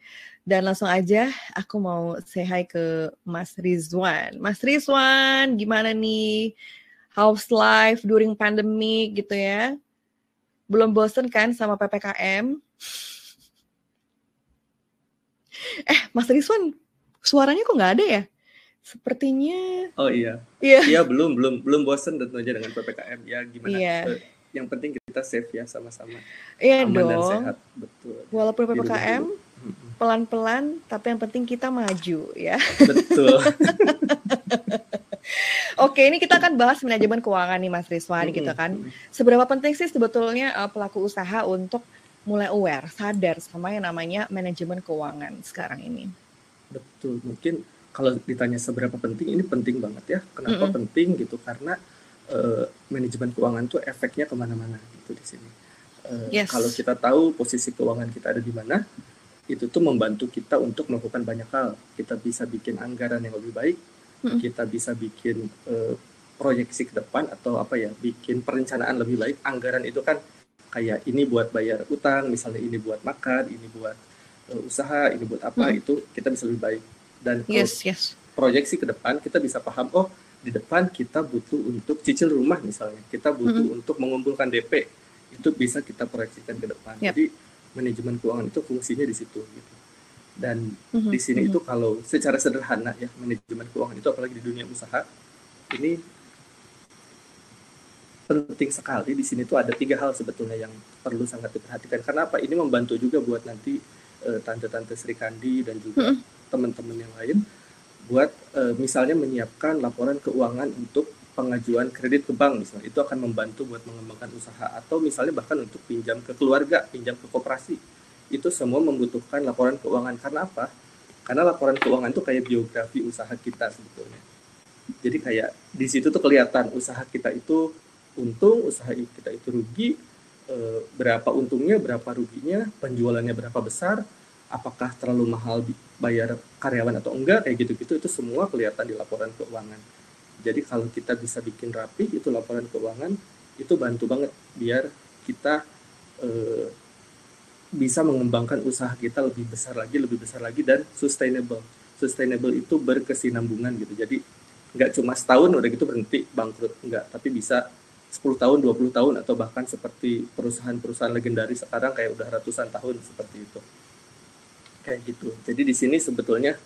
Dan langsung aja aku mau say hi ke Mas Rizwan. Mas Rizwan, gimana nih house life during pandemic gitu ya? Belum bosen kan sama PPKM? Mas Rizwan, suaranya kok nggak ada ya? Sepertinya. Oh iya. Iya. Iya, belum bosen tentunya dengan PPKM. Ya gimana? Iya. Yang penting kita safe ya sama-sama. Iya aman dong. Dan sehat, betul. Walaupun PPKM pelan-pelan, tapi yang penting kita maju ya. Betul. Oke, ini kita akan bahas manajemen keuangan nih Mas Rizwan gitu kan. Seberapa penting sih sebetulnya pelaku usaha untuk mulai aware, sadar sama yang namanya manajemen keuangan sekarang ini? Betul, mungkin kalau ditanya seberapa penting, ini penting banget ya. Kenapa penting gitu? Karena manajemen keuangan tuh efeknya kemana-mana gitu di sini. Kalau kita tahu posisi keuangan kita ada di mana, itu tuh membantu kita untuk melakukan banyak hal. Kita bisa bikin anggaran yang lebih baik, kita bisa bikin proyeksi ke depan atau apa ya, bikin perencanaan lebih baik. Anggaran itu kan kayak ini buat bayar utang, misalnya ini buat makan, ini buat usaha, ini buat apa, itu kita bisa lebih baik. Dan proyeksi ke depan kita bisa paham, oh di depan kita butuh untuk cicil rumah misalnya, kita butuh untuk mengumpulkan DP, itu bisa kita proyeksikan ke depan. Jadi manajemen keuangan itu fungsinya di situ gitu. Dan di sini itu kalau secara sederhana ya, manajemen keuangan itu apalagi di dunia usaha ini penting sekali. Di sini tuh ada 3 hal sebetulnya yang perlu sangat diperhatikan. Karena apa? Ini membantu juga buat nanti tante-tante Sri Kandi dan juga teman-teman yang lain buat misalnya menyiapkan laporan keuangan untuk pengajuan kredit ke bank misalnya. Itu akan membantu buat mengembangkan usaha, atau misalnya bahkan untuk pinjam ke keluarga, pinjam ke koperasi. Itu semua membutuhkan laporan keuangan. Karena apa? Karena laporan keuangan itu kayak biografi usaha kita sebetulnya. Jadi kayak di situ tuh kelihatan usaha kita itu untung, usaha kita itu rugi, berapa untungnya, berapa ruginya, penjualannya berapa besar, apakah terlalu mahal bayar karyawan atau enggak, kayak gitu-gitu, itu semua kelihatan di laporan keuangan. Jadi kalau kita bisa bikin rapi itu laporan keuangan, itu bantu banget biar kita bisa mengembangkan usaha kita lebih besar lagi dan sustainable. Sustainable itu berkesinambungan gitu. Jadi nggak cuma setahun udah gitu berhenti bangkrut, enggak, tapi bisa 10 tahun, 20 tahun, atau bahkan seperti perusahaan-perusahaan legendaris sekarang kayak udah ratusan tahun seperti itu. Kayak gitu. Jadi di sini sebetulnya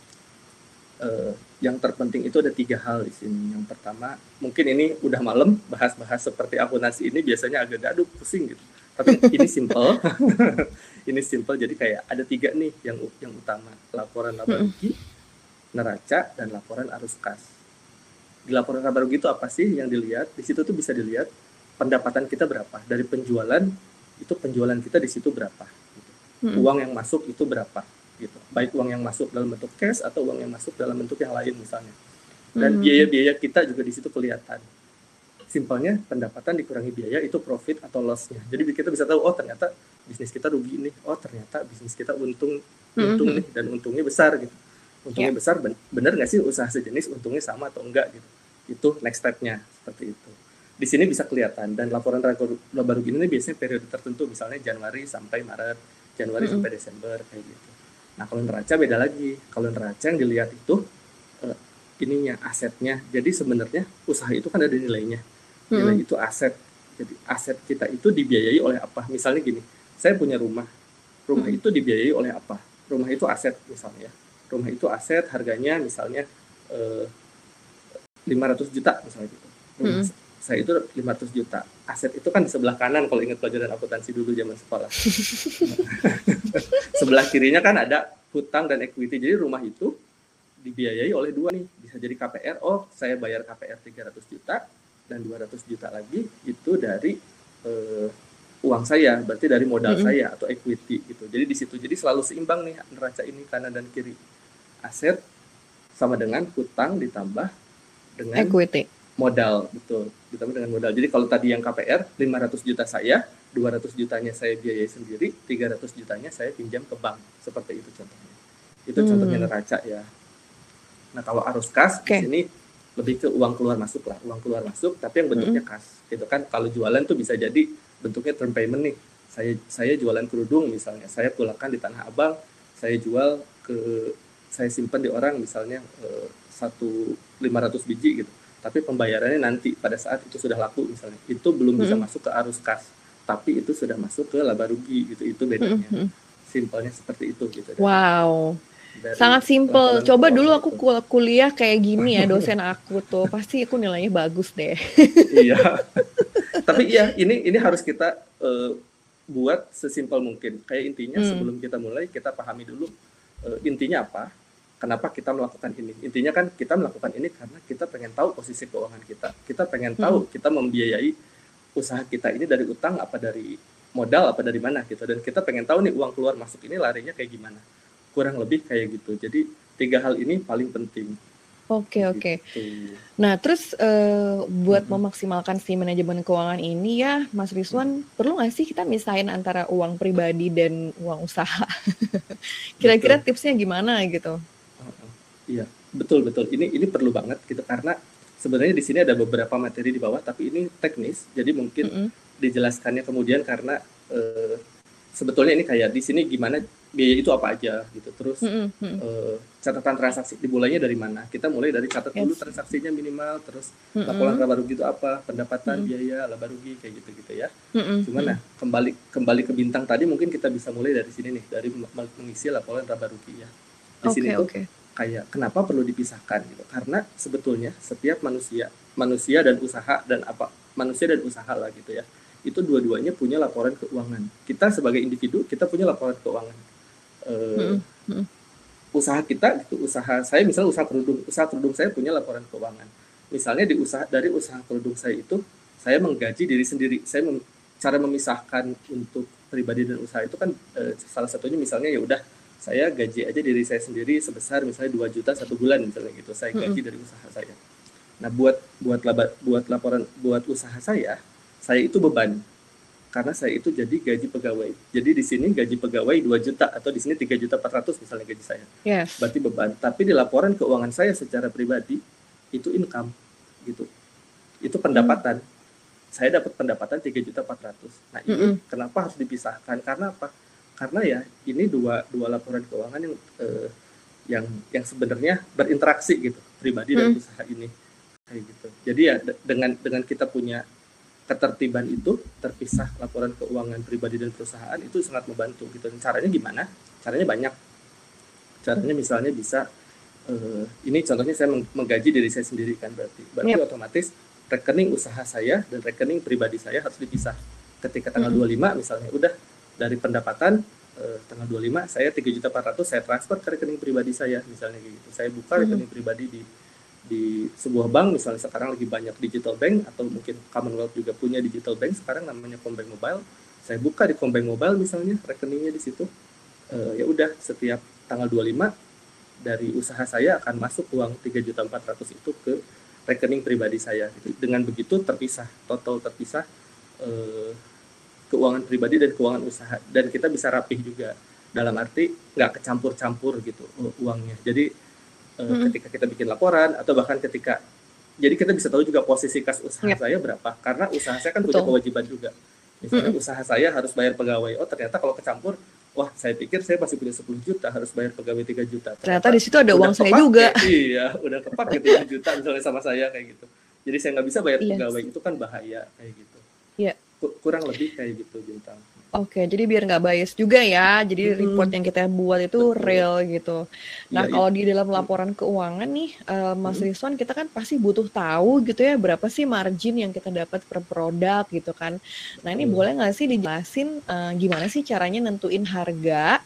yang terpenting itu ada 3 hal di sini. Yang pertama, mungkin ini udah malam, bahas-bahas seperti akuntansi ini biasanya agak gaduh, pusing gitu. Tapi ini simple. Ini simple, jadi kayak ada 3 nih yang utama. Laporan laba rugi, neraca, dan laporan arus kas. Di laporan laba rugi itu apa sih yang dilihat? Di situ tuh bisa dilihat pendapatan kita berapa. Dari penjualan, itu penjualan kita di situ berapa. Gitu. Uang yang masuk itu berapa. Gitu. Baik uang yang masuk dalam bentuk cash atau uang yang masuk dalam bentuk yang lain misalnya. Dan biaya-biaya kita juga di situ kelihatan. Simpelnya pendapatan dikurangi biaya itu profit atau loss-nya. Jadi kita bisa tahu, oh ternyata bisnis kita rugi nih. Oh ternyata bisnis kita untung nih, dan untungnya besar gitu. Untungnya besar, benar nggak sih usaha sejenis untungnya sama atau enggak gitu. Itu next step-nya, seperti itu. Di sini bisa kelihatan, dan laporan laba rugi ini biasanya periode tertentu, misalnya Januari sampai Maret, Januari sampai Desember, kayak gitu. Nah kalau neraca beda lagi. Kalau neraca yang dilihat itu ininya, asetnya. Jadi sebenarnya usaha itu kan ada nilainya. Nilai itu aset. Jadi aset kita itu dibiayai oleh apa? Misalnya gini, saya punya rumah. Rumah itu dibiayai oleh apa? Rumah itu aset misalnya. Rumah itu aset, harganya misalnya 500 juta misalnya gitu. Rumah saya itu 500 juta. Aset itu kan di sebelah kanan kalau ingat pelajaran akuntansi dulu zaman sekolah. Sebelah kirinya kan ada hutang dan equity. Jadi rumah itu dibiayai oleh dua nih. Bisa jadi KPR, saya bayar KPR 300 juta dan 200 juta lagi itu dari uang saya, berarti dari modal saya atau equity gitu. Jadi di situ jadi selalu seimbang nih neraca ini kanan dan kiri. Aset sama dengan hutang ditambah dengan equity. Modal, betul. Ditambah dengan modal. Jadi kalau tadi yang KPR 500 juta saya, 200 jutanya saya biayai sendiri, 300 jutanya saya pinjam ke bank. Seperti itu contohnya. Itu contohnya neraca ya. Nah, kalau arus kas di sini lebih ke uang keluar masuk lah, uang keluar masuk tapi yang bentuknya kas. Itu kan kalau jualan tuh bisa jadi bentuknya term payment nih. Saya jualan kerudung misalnya, saya pulangkan di Tanah Abang, saya jual saya simpan di orang misalnya 500 biji gitu. Tapi pembayarannya nanti pada saat itu sudah laku misalnya, itu belum bisa masuk ke arus kas, tapi itu sudah masuk ke laba rugi gitu, itu bedanya. Simpelnya seperti itu gitu. Wow, sangat simpel. Coba dulu aku kuliah kayak gini ya, dosen aku tuh pasti aku nilainya bagus deh. Iya. Tapi ya ini harus kita buat sesimpel mungkin. Kayak intinya sebelum kita mulai kita pahami dulu intinya apa. Kenapa kita melakukan ini? Intinya kan kita melakukan ini karena kita pengen tahu posisi keuangan kita. Kita pengen tahu kita membiayai usaha kita ini dari utang apa dari modal apa dari mana gitu. Dan kita pengen tahu nih uang keluar masuk ini larinya kayak gimana. Kurang lebih kayak gitu. Jadi 3 hal ini paling penting. Oke. Nah terus buat memaksimalkan si manajemen keuangan ini ya Mas Rizwan, perlu nggak sih kita misahin antara uang pribadi dan uang usaha? Kira-kira tipsnya gimana gitu? Iya, betul. Ini perlu banget gitu karena sebenarnya di sini ada beberapa materi di bawah tapi ini teknis, jadi mungkin dijelaskannya kemudian karena sebetulnya ini kayak di sini gimana biaya itu apa aja gitu. Terus catatan transaksi dimulainya dari mana? Kita mulai dari catat dulu transaksinya minimal, terus laporan laba rugi itu apa, pendapatan, biaya, laba rugi kayak gitu ya. Cuman nah kembali ke bintang tadi mungkin kita bisa mulai dari sini nih, dari mengisi laporan laba rugi ya. Di sini tuh kayak kenapa perlu dipisahkan gitu, karena sebetulnya setiap manusia dan usaha dan manusia dan usaha lah gitu ya, itu dua-duanya punya laporan keuangan. Kita sebagai individu kita punya laporan keuangan. Usaha kita gitu, usaha saya misalnya usaha kerudung saya punya laporan keuangan. Misalnya dari usaha kerudung saya itu saya menggaji diri sendiri. Cara memisahkan untuk pribadi dan usaha itu kan salah satunya misalnya ya udah saya gaji aja diri saya sendiri sebesar misalnya 2 juta 1 bulan misalnya gitu, saya gaji dari usaha saya. Nah buat laporan buat usaha saya itu beban karena saya itu jadi gaji pegawai. Jadi di sini gaji pegawai 2 juta atau di sini 3.400.000 misalnya gaji saya. Berarti beban. Tapi di laporan keuangan saya secara pribadi itu income gitu. Itu pendapatan. Saya dapat pendapatan 3.400.000. Nah ini kenapa harus dipisahkan? Karena apa? Karena ya ini dua laporan keuangan yang sebenarnya berinteraksi gitu, pribadi dan usaha ini kayak gitu. Jadi ya dengan kita punya ketertiban itu, terpisah laporan keuangan pribadi dan perusahaan itu sangat membantu gitu. Dan caranya gimana? Caranya banyak. Caranya misalnya bisa ini contohnya saya menggaji diri saya sendiri kan, berarti otomatis rekening usaha saya dan rekening pribadi saya harus dipisah. Ketika tanggal 25 misalnya udah dari pendapatan tanggal 25 saya 3.400.000 saya transfer ke rekening pribadi saya misalnya gitu. Saya buka rekening pribadi di sebuah bank misalnya, sekarang lagi banyak digital bank atau mungkin Commonwealth juga punya digital bank sekarang namanya Combank Mobile. Saya buka di Combank Mobile misalnya rekeningnya di situ. Ya udah setiap tanggal 25 dari usaha saya akan masuk uang 3.400.000 itu ke rekening pribadi saya gitu. Dengan begitu terpisah, total terpisah keuangan pribadi dan keuangan usaha, dan kita bisa rapih juga dalam arti nggak kecampur-campur gitu uangnya. Jadi ketika kita bikin laporan atau bahkan jadi kita bisa tahu juga posisi kas usaha saya berapa, karena usaha saya kan punya kewajiban juga. Misalnya usaha saya harus bayar pegawai, ternyata kalau kecampur wah saya pikir saya masih punya 10 juta harus bayar pegawai 3 juta. Ternyata di situ ada uang saya kepake, juga. Iya, udah kepake 3 juta misalnya sama saya kayak gitu. Jadi saya nggak bisa bayar Iya. pegawai, itu kan bahaya kayak gitu. Iya. Kurang lebih kayak gitu Bintang. Oke, jadi biar nggak bias juga ya. Jadi report yang kita buat itu Betul. real gitu. Nah, Iya, kalau di dalam laporan keuangan nih, Mas Rizwan, kita kan pasti butuh tahu gitu ya berapa sih margin yang kita dapat per produk gitu kan. Nah, ini boleh nggak sih dijelasin gimana sih caranya nentuin harga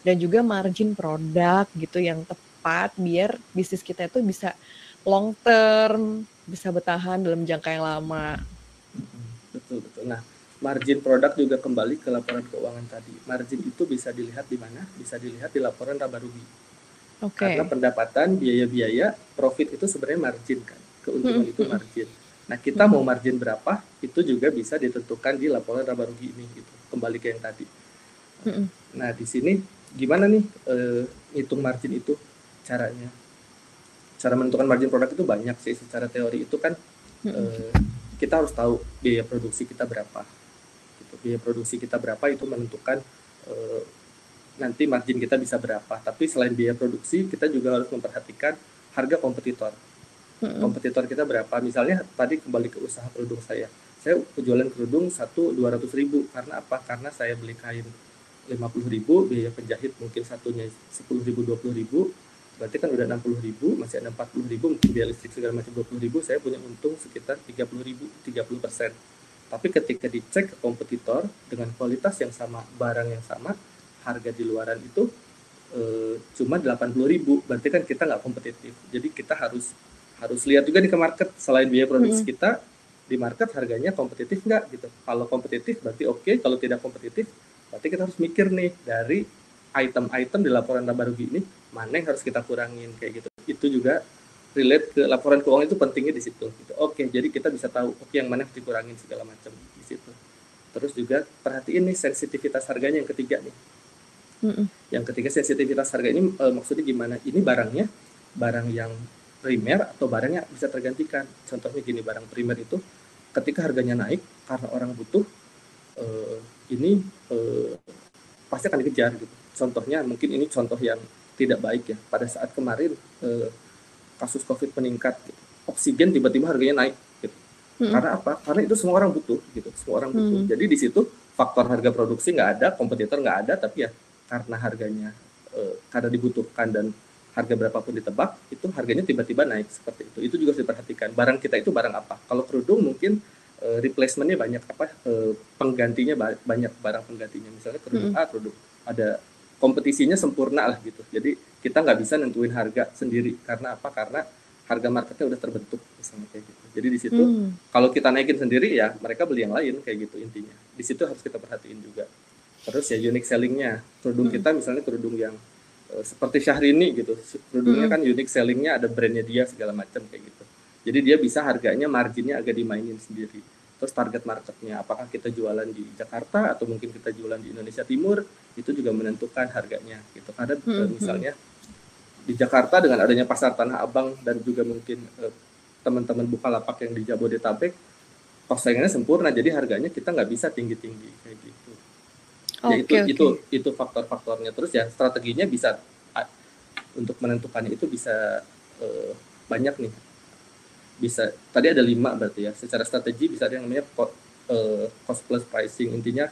dan juga margin produk gitu yang tepat biar bisnis kita itu bisa long term, bisa bertahan dalam jangka yang lama. Betul. Nah, margin produk juga kembali ke laporan keuangan tadi. Margin itu bisa dilihat di mana? Bisa dilihat di laporan laba rugi. Karena pendapatan, biaya-biaya, profit itu sebenarnya margin kan. Keuntungan itu margin. Nah, kita mau margin berapa? Itu juga bisa ditentukan di laporan laba rugi ini gitu. Kembali ke yang tadi. Nah, di sini gimana nih hitung margin itu caranya? Cara menentukan margin produk itu banyak sih. Secara teori itu kan kita harus tahu biaya produksi kita berapa. Gitu. Biaya produksi kita berapa itu menentukan nanti margin kita bisa berapa. Tapi selain biaya produksi, kita juga harus memperhatikan harga kompetitor. Kompetitor kita berapa? Misalnya tadi kembali ke usaha kerudung saya jualan kerudung 200.000. Karena apa? Karena saya beli kain 50.000, biaya penjahit mungkin satunya 10.000, 20.000, berarti kan udah 60.000, masih ada 40.000, mungkin biaya listrik segala macam 20.000, saya punya untung sekitar 30.000, 30%. Tapi ketika dicek ke kompetitor dengan kualitas yang sama, barang yang sama, harga di luaran itu cuma 80.000, berarti kan kita nggak kompetitif. Jadi kita harus lihat juga di market, selain biaya produksi kita, di market harganya kompetitif nggak gitu. Kalau kompetitif berarti oke, kalau tidak kompetitif berarti kita harus mikir nih dari item-item di laporan laba rugi ini mana yang harus kita kurangin kayak gitu. Itu juga relate ke laporan keuangan, itu pentingnya di situ gitu. Oke, jadi kita bisa tahu yang mana harus dikurangin segala macam di situ. Terus juga perhatiin nih sensitivitas harganya yang ketiga nih. Yang ketiga, sensitivitas harga ini maksudnya gimana? Ini barang yang primer atau barangnya bisa tergantikan. Contohnya gini, barang primer itu ketika harganya naik karena orang butuh, ini pasti akan dikejar gitu. Contohnya mungkin ini contoh yang tidak baik ya. Pada saat kemarin kasus COVID meningkat, gitu. Oksigen tiba-tiba harganya naik gitu. Karena apa? Karena itu semua orang butuh gitu. Semua orang butuh. Jadi di situ faktor harga produksi nggak ada, kompetitor nggak ada, tapi ya karena harganya karena dibutuhkan dan harga berapapun ditebak, itu harganya tiba-tiba naik seperti itu. Itu juga harus diperhatikan. Barang kita itu barang apa? Kalau kerudung mungkin replacementnya banyak, penggantinya banyak, barang penggantinya. Misalnya kerudung A, kerudung ada kompetisinya sempurna lah gitu. Jadi kita nggak bisa nentuin harga sendiri. Karena apa? Karena harga marketnya udah terbentuk misalnya kayak gitu. Jadi di situ kalau kita naikin sendiri ya mereka beli yang lain kayak gitu intinya. Di situ harus kita perhatiin juga. Terus ya unique sellingnya, kerudung kita misalnya kerudung yang seperti Syahrini gitu, kerudungnya kan unique sellingnya ada brandnya dia segala macam kayak gitu. Jadi dia bisa harganya, marginnya agak dimainin sendiri. Terus target marketnya, apakah kita jualan di Jakarta atau mungkin kita jualan di Indonesia Timur, itu juga menentukan harganya gitu. Karena misalnya di Jakarta dengan adanya pasar Tanah Abang dan juga mungkin teman-teman Bukalapak yang di Jabodetabek, persaingannya sempurna, jadi harganya kita nggak bisa tinggi-tinggi kayak gitu. Ya itu faktor-faktornya. Terus ya strateginya bisa untuk menentukannya itu bisa banyak nih. Bisa tadi ada 5 berarti ya. Secara strategi bisa ada yang namanya cost plus pricing. Intinya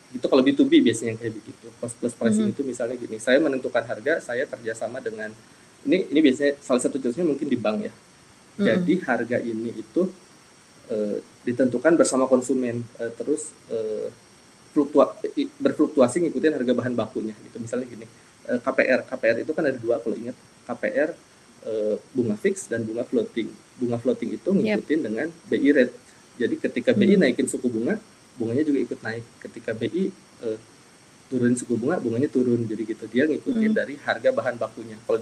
itu kalau B2B biasanya kayak begitu. Cost plus pricing itu misalnya gini, saya menentukan harga, saya kerjasama dengan ini biasanya salah satu contohnya mungkin di bank ya. Jadi harga ini itu ditentukan bersama konsumen, terus berfluktuasi ngikutin harga bahan bakunya gitu. Misalnya gini, KPR itu kan ada 2 kalau ingat, KPR bunga fix dan bunga floating. Bunga floating itu ngikutin dengan BI rate. Jadi ketika BI naikin suku bunga, bunganya juga ikut naik. Ketika BI turunin suku bunga, bunganya turun. Jadi gitu, dia ngikutin dari harga bahan bakunya. Kalau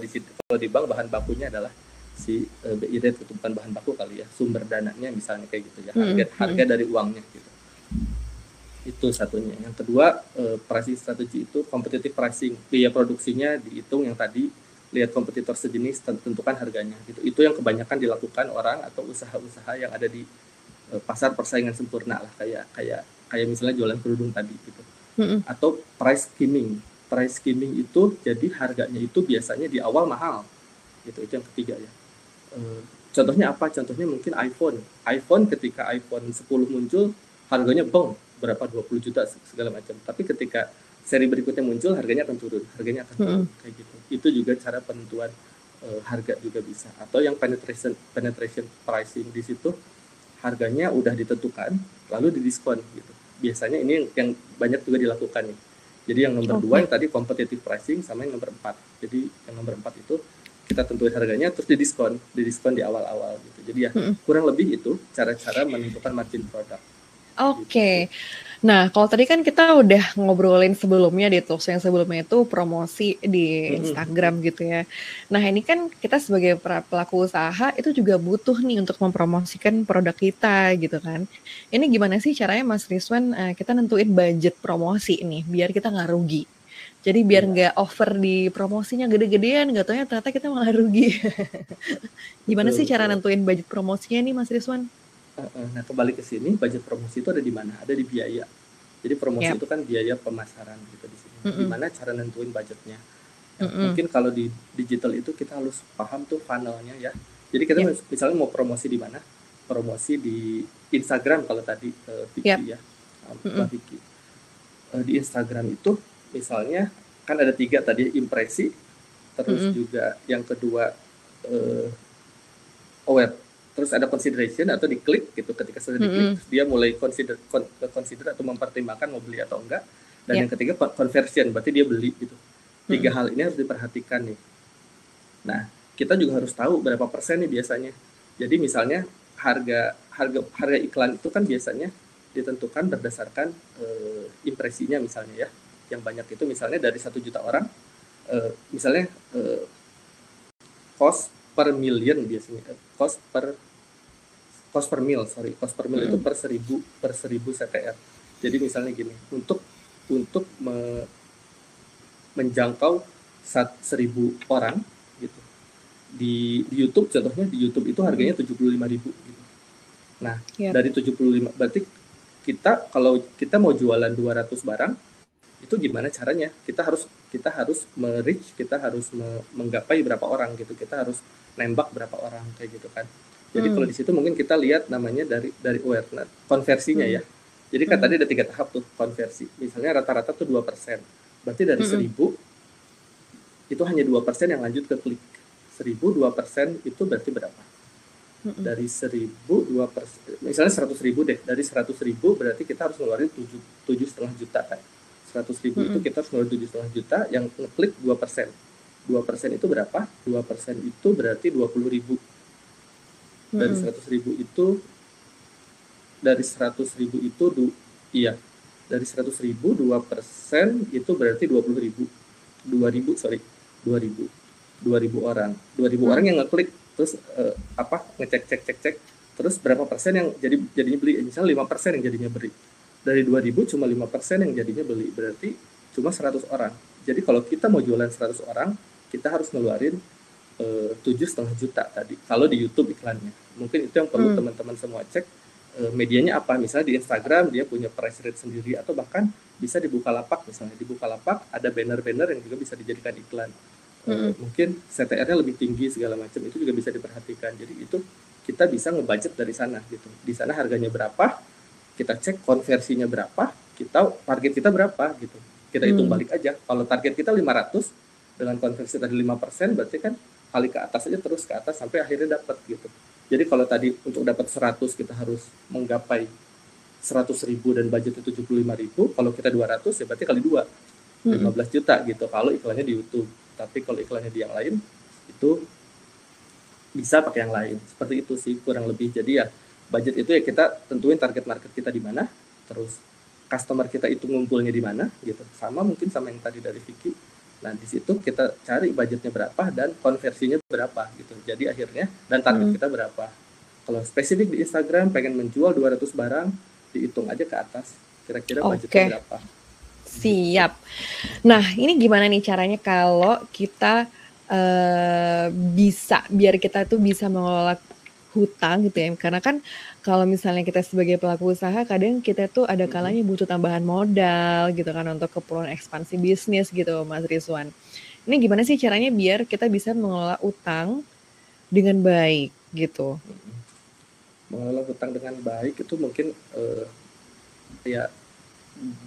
di bank bahan bakunya adalah si BI rate, itu bukan bahan baku kali ya, sumber dananya misalnya kayak gitu ya, harga dari uangnya gitu. Itu satunya. Yang kedua, pricing strategi itu competitive pricing. Biaya produksinya dihitung yang tadi, lihat kompetitor sejenis, tentukan harganya. Gitu. Itu yang kebanyakan dilakukan orang atau usaha-usaha yang ada di pasar persaingan sempurna lah, kayak misalnya jualan kerudung tadi gitu. Mm-mm. atau price skimming. Price skimming itu jadi harganya itu biasanya di awal mahal. Itu yang ketiga ya. Contohnya apa? Contohnya mungkin iPhone. iPhone ketika iPhone 10 muncul harganya berapa 20 juta segala macam. Tapi ketika seri berikutnya muncul harganya akan turun, kayak gitu. Itu juga cara penentuan harga juga bisa. Atau yang penetration pricing, di situ harganya udah ditentukan lalu didiskon gitu. Biasanya ini yang banyak juga dilakukan nih. Jadi yang nomor 2 yang tadi competitive pricing, sama yang nomor 4. Jadi yang nomor 4 itu kita tentuin harganya terus didiskon di awal-awal gitu. Jadi ya kurang lebih itu cara-cara menentukan margin produk. Oke. Nah, kalau tadi kan kita udah ngobrolin sebelumnya di talks yang sebelumnya itu promosi di Instagram gitu ya. Nah, ini kan kita sebagai pelaku usaha itu juga butuh nih untuk mempromosikan produk kita gitu kan. Ini gimana sih caranya Mas Rizwan kita nentuin budget promosi nih biar kita nggak rugi? Jadi biar nggak over di promosinya gede-gedean, nggak taunya ternyata kita malah rugi. Gimana sih cara nentuin budget promosinya nih Mas Rizwan? Nah, kembali ke sini, budget promosi itu ada di mana? Ada di biaya. Jadi promosi itu kan biaya pemasaran gitu di sini. Gimana cara nentuin budgetnya? Mungkin kalau di digital itu kita harus paham tuh funnelnya ya. Jadi kita misalnya mau promosi di mana? Promosi di Instagram kalau tadi Vicky ya, Mbak Vicky. Di Instagram itu misalnya kan ada 3 tadi, impresi, terus juga yang kedua aware. Terus ada consideration atau diklik gitu, ketika sudah diklik dia mulai consider atau mempertimbangkan mau beli atau enggak, dan yang ketiga conversion, berarti dia beli gitu. 3 hal ini harus diperhatikan nih. Nah, kita juga harus tahu berapa persen nih biasanya. Jadi misalnya harga iklan itu kan biasanya ditentukan berdasarkan impresinya misalnya ya. Yang banyak itu misalnya dari 1 juta orang, misalnya cost per million biasanya, cost per mil itu per 1000 CTR. Jadi misalnya gini, untuk menjangkau 1000 orang gitu. Di YouTube contohnya, di YouTube itu harganya 75.000 gitu. Nah, dari 75 berarti kalau kita mau jualan 200 barang, itu gimana caranya? Kita harus me-reach, kita harus menggapai berapa orang gitu. Kita harus nembak berapa orang kayak gitu kan. Jadi kalau di situ mungkin kita lihat namanya dari awareness, konversinya ya. Jadi kan tadi ada 3 tahap tuh konversi. Misalnya rata-rata tuh 2%. Berarti dari 1000 itu hanya 2% yang lanjut ke klik. 1000 2% itu berarti berapa? Dari 1000 2%, misalnya 100.000 deh. Dari 100.000 berarti kita harus ngeluarin 7,5 juta kan. 100.000 itu kita harus ngeluarin 7,5 juta, yang ngeklik 2%. 2% itu berapa? 2% itu berarti 20.000. Dari 100.000 itu, dari 100.000 itu dari 100.000 2% itu berarti 2.000 orang. 2.000 orang yang ngeklik, terus ngecek, terus berapa persen yang jadinya beli? Misalnya 5% yang jadinya beli. Dari 2.000 cuma 5% yang jadinya beli, berarti cuma 100 orang. Jadi kalau kita mau jualan 100 orang, kita harus ngeluarin 7,5 juta tadi. Kalau di YouTube iklannya, mungkin itu yang perlu teman-teman semua cek. Medianya apa? Misalnya di Instagram dia punya price rate sendiri, atau bahkan bisa di Bukalapak misalnya. Di Bukalapak ada banner-banner yang juga bisa dijadikan iklan. Mungkin CTR-nya lebih tinggi segala macam, itu juga bisa diperhatikan. Jadi itu kita bisa ngebudget dari sana gitu. Di sana harganya berapa, kita cek konversinya berapa, target kita berapa gitu. Kita hitung balik aja. Kalau target kita 500 dengan konversi tadi 5%, berarti kan kali ke atas aja, terus ke atas sampai akhirnya dapat gitu. Jadi kalau tadi untuk dapat 100 kita harus menggapai 100.000 dan budgetnya 75.000, kalau kita 200 ya berarti kali 2, 15 juta gitu kalau iklannya di YouTube. Tapi kalau iklannya di yang lain itu bisa pakai yang lain. Seperti itu sih kurang lebih. Jadi ya budget itu ya kita tentuin target market kita di mana, terus customer kita itu ngumpulnya di mana gitu. Sama mungkin sama yang tadi dari Vicky. Nah, di situ kita cari budgetnya berapa dan konversinya berapa gitu. Jadi akhirnya dan target kita berapa. Kalau spesifik di Instagram pengen menjual 200 barang, dihitung aja ke atas kira-kira budgetnya berapa. Siap. Nah, ini gimana nih caranya kalau kita bisa biar kita tuh bisa mengelola hutang gitu ya, karena kan kalau misalnya kita sebagai pelaku usaha, kadang kita tuh ada kalanya butuh tambahan modal gitu kan untuk keperluan ekspansi bisnis gitu, Mas Rizwan. Ini gimana sih caranya biar kita bisa mengelola utang dengan baik gitu? Mengelola utang dengan baik itu mungkin ya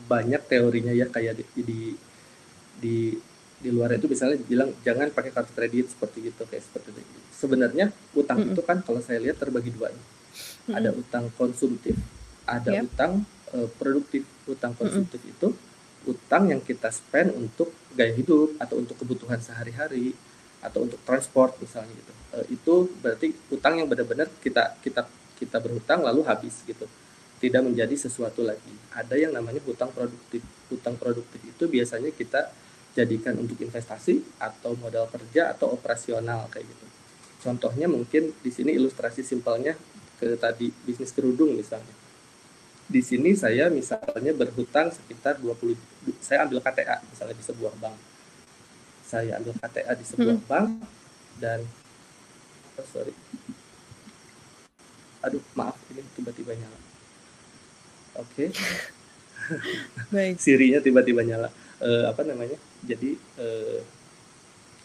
banyak teorinya ya, kayak di luar itu misalnya bilang jangan pakai kartu kredit seperti itu, kayak seperti itu. Sebenarnya utang itu kan kalau saya lihat terbagi dua. Ada utang konsumtif, ada utang produktif. Utang konsumtif itu utang yang kita spend untuk gaya hidup atau untuk kebutuhan sehari-hari atau untuk transport misalnya gitu. Itu berarti utang yang benar-benar kita berhutang lalu habis gitu, tidak menjadi sesuatu lagi. Ada yang namanya hutang produktif. Hutang produktif itu biasanya kita jadikan untuk investasi atau modal kerja atau operasional kayak gitu. Contohnya mungkin di sini ilustrasi simpelnya ke tadi bisnis kerudung misalnya. Di sini saya misalnya berhutang sekitar 20, saya ambil KTA misalnya di sebuah bank. Saya ambil KTA di sebuah bank dan maaf ini tiba-tiba nyala. Oke. Baik. Sirinya tiba-tiba nyala. Jadi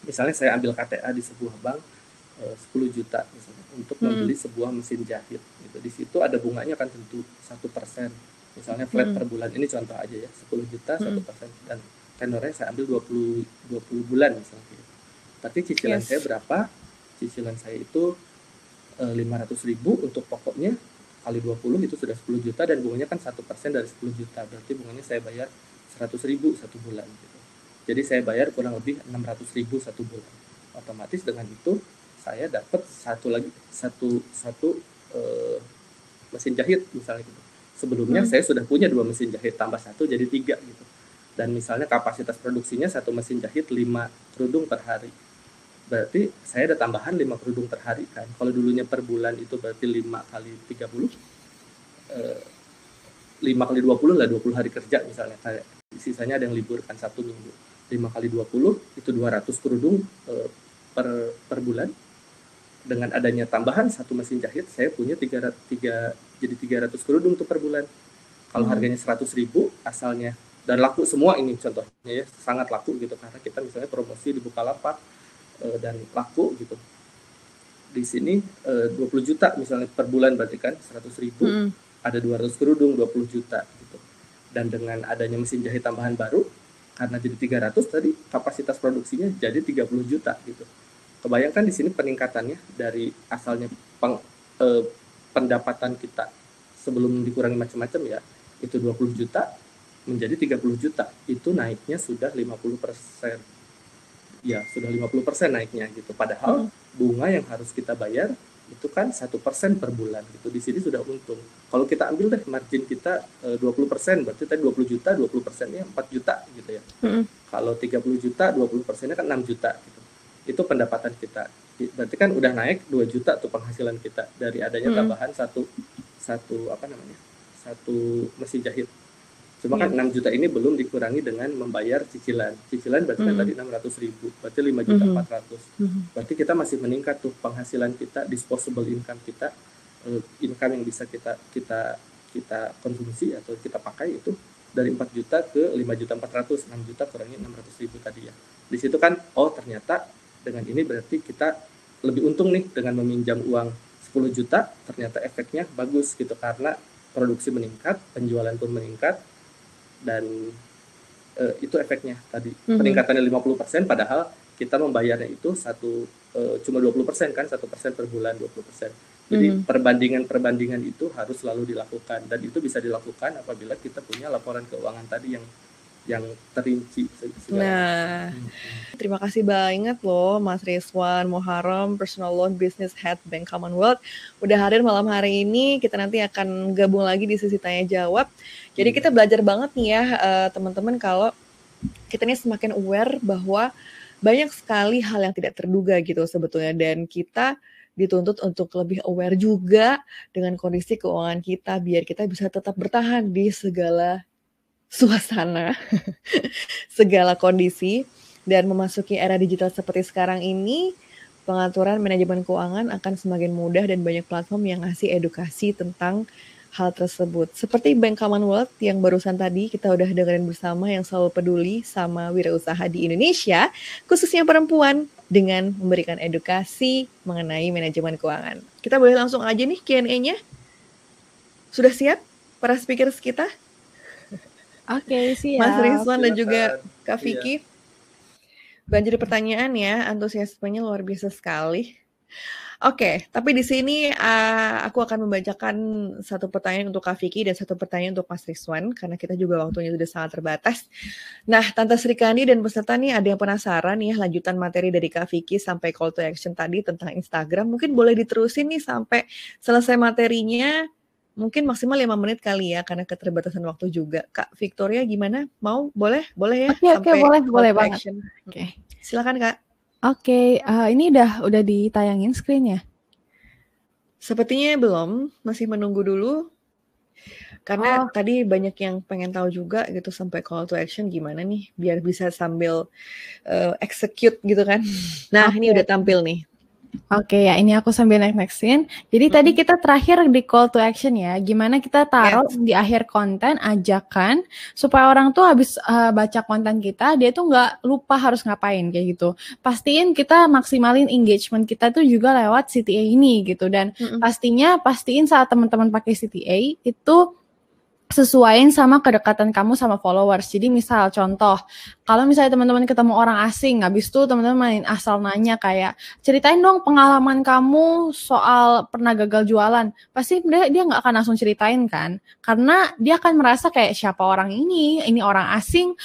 misalnya saya ambil KTA di sebuah bank 10 juta misalnya untuk membeli sebuah mesin jahit gitu. Di situ ada bunganya kan tentu 1%, misalnya flat per bulan. Ini contoh aja ya, 10 juta 1%, dan tenornya saya ambil 20 bulan misalnya gitu. Tapi cicilan saya berapa? Cicilan saya itu 500.000 untuk pokoknya, kali 20 itu sudah 10 juta, dan bunganya kan 1% dari 10 juta, berarti bunganya saya bayar 100.000 satu bulan gitu. Jadi saya bayar kurang lebih 600.000 satu bulan. Otomatis dengan itu saya dapat satu mesin jahit misalnya gitu. Sebelumnya saya sudah punya 2 mesin jahit, tambah 1 jadi 3 gitu. Dan misalnya kapasitas produksinya satu mesin jahit 5 kerudung per hari. Berarti saya ada tambahan 5 kerudung per hari kan. Kalau dulunya per bulan itu berarti 5 kali 30, 5 kali 20 lah, 20 hari kerja misalnya. Kayak sisanya ada yang libur kan, 1 minggu. 5 kali 20 itu 200 kerudung per bulan. Dengan adanya tambahan 1 mesin jahit, saya punya 300 kerudung tuh per bulan. Kalau harganya 100.000 asalnya, dan laku semua ini contohnya ya, sangat laku gitu, karena kita misalnya promosi di Bukalapak dan laku gitu. Di sini 20 juta misalnya per bulan, berarti kan 100.000 ada 200 kerudung, 20 juta gitu. Dan dengan adanya mesin jahit tambahan baru, karena jadi 300 tadi, kapasitas produksinya jadi 30 juta gitu. Kebayangkan di sini peningkatannya dari asalnya pendapatan kita sebelum dikurangi macam-macam ya, itu 20 juta menjadi 30 juta. Itu naiknya sudah 50%. Ya, sudah 50% naiknya gitu. Padahal bunga yang harus kita bayar itu kan 1% per bulan gitu. Di sini sudah untung. Kalau kita ambil deh margin kita 20%, berarti tadi 20 juta, 20%-nya 4 juta gitu ya. Kalau 30 juta, 20%-nya kan 6 juta gitu. Itu pendapatan kita. Berarti kan udah naik 2 juta tuh penghasilan kita dari adanya tambahan satu mesin jahit. Cuma kan 6 juta ini belum dikurangi dengan membayar cicilan. Cicilan berarti kan tadi 600.000, berarti 5.400.000. Berarti kita masih meningkat tuh penghasilan kita, disposable income kita, income yang bisa kita konsumsi atau kita pakai itu dari 4 juta ke 5.400.000, 6 juta kurangi 600.000 tadi ya. Di situ kan, oh ternyata dengan ini berarti kita lebih untung nih dengan meminjam uang 10 juta, ternyata efeknya bagus gitu, karena produksi meningkat, penjualan pun meningkat, dan itu efeknya tadi. Peningkatannya 50%, padahal kita membayarnya itu cuma 20% kan, 1% per bulan, 20%. Jadi perbandingan itu harus selalu dilakukan, dan itu bisa dilakukan apabila kita punya laporan keuangan tadi yang terinci. Nah, terima kasih banget loh Mas Rizwan Muharram, Personal Loan Business Head Bank Commonwealth, udah hadir malam hari ini. Kita nanti akan gabung lagi di sesi tanya jawab. Jadi kita belajar banget nih ya teman-teman, kalau kita ini semakin aware bahwa banyak sekali hal yang tidak terduga gitu sebetulnya, dan kita dituntut untuk lebih aware juga dengan kondisi keuangan kita biar kita bisa tetap bertahan di segala suasana, segala kondisi. Dan memasuki era digital seperti sekarang ini, pengaturan manajemen keuangan akan semakin mudah dan banyak platform yang ngasih edukasi tentang hal tersebut. Seperti Bank Commonwealth yang barusan tadi kita udah dengerin bersama, yang selalu peduli sama wirausaha di Indonesia, khususnya perempuan, dengan memberikan edukasi mengenai manajemen keuangan. Kita boleh langsung aja nih Q&A-nya. Sudah siap para speakers kita? Oke, siap. Mas Rizwan dan Silakan. juga Kak Iya. Vicky. Banjir pertanyaan ya, antusiasmenya luar biasa sekali. Oke, tapi di sini aku akan membacakan satu pertanyaan untuk Kak Vicky dan satu pertanyaan untuk Mas Rizwan, karena kita juga waktunya sudah sangat terbatas. Nah, Tante Sri Kandi dan peserta nih ada yang penasaran ya, lanjutan materi dari Kak Vicky sampai call to action tadi tentang Instagram, mungkin boleh diterusin nih sampai selesai materinya. Mungkin maksimal 5 menit kali ya, karena keterbatasan waktu juga. Kak Victoria gimana? Mau? Boleh? Boleh ya? Oke, boleh call to banget. action. Oke. Silakan Kak. Oke, ini udah ditayangin screen-nya? Sepertinya belum, masih menunggu dulu. Karena tadi banyak yang pengen tahu juga gitu sampai call to action gimana nih, biar bisa sambil execute gitu kan. Nah, ini udah tampil nih. Oke, ya ini aku sambil next-nextin. Jadi tadi kita terakhir di call to action ya, gimana kita taruh di akhir konten ajakan supaya orang tuh habis baca konten kita, dia tuh nggak lupa harus ngapain kayak gitu. Pastiin kita maksimalin engagement kita tuh juga lewat CTA ini gitu, dan pastiin saat teman-teman pakai CTA itu sesuaiin sama kedekatan kamu sama followers. Jadi misal contoh, kalau misalnya teman-teman ketemu orang asing, habis itu teman-teman asal nanya kayak, ceritain dong pengalaman kamu soal pernah gagal jualan. Pasti dia nggak akan langsung ceritain kan, karena dia akan merasa kayak siapa orang ini orang asing,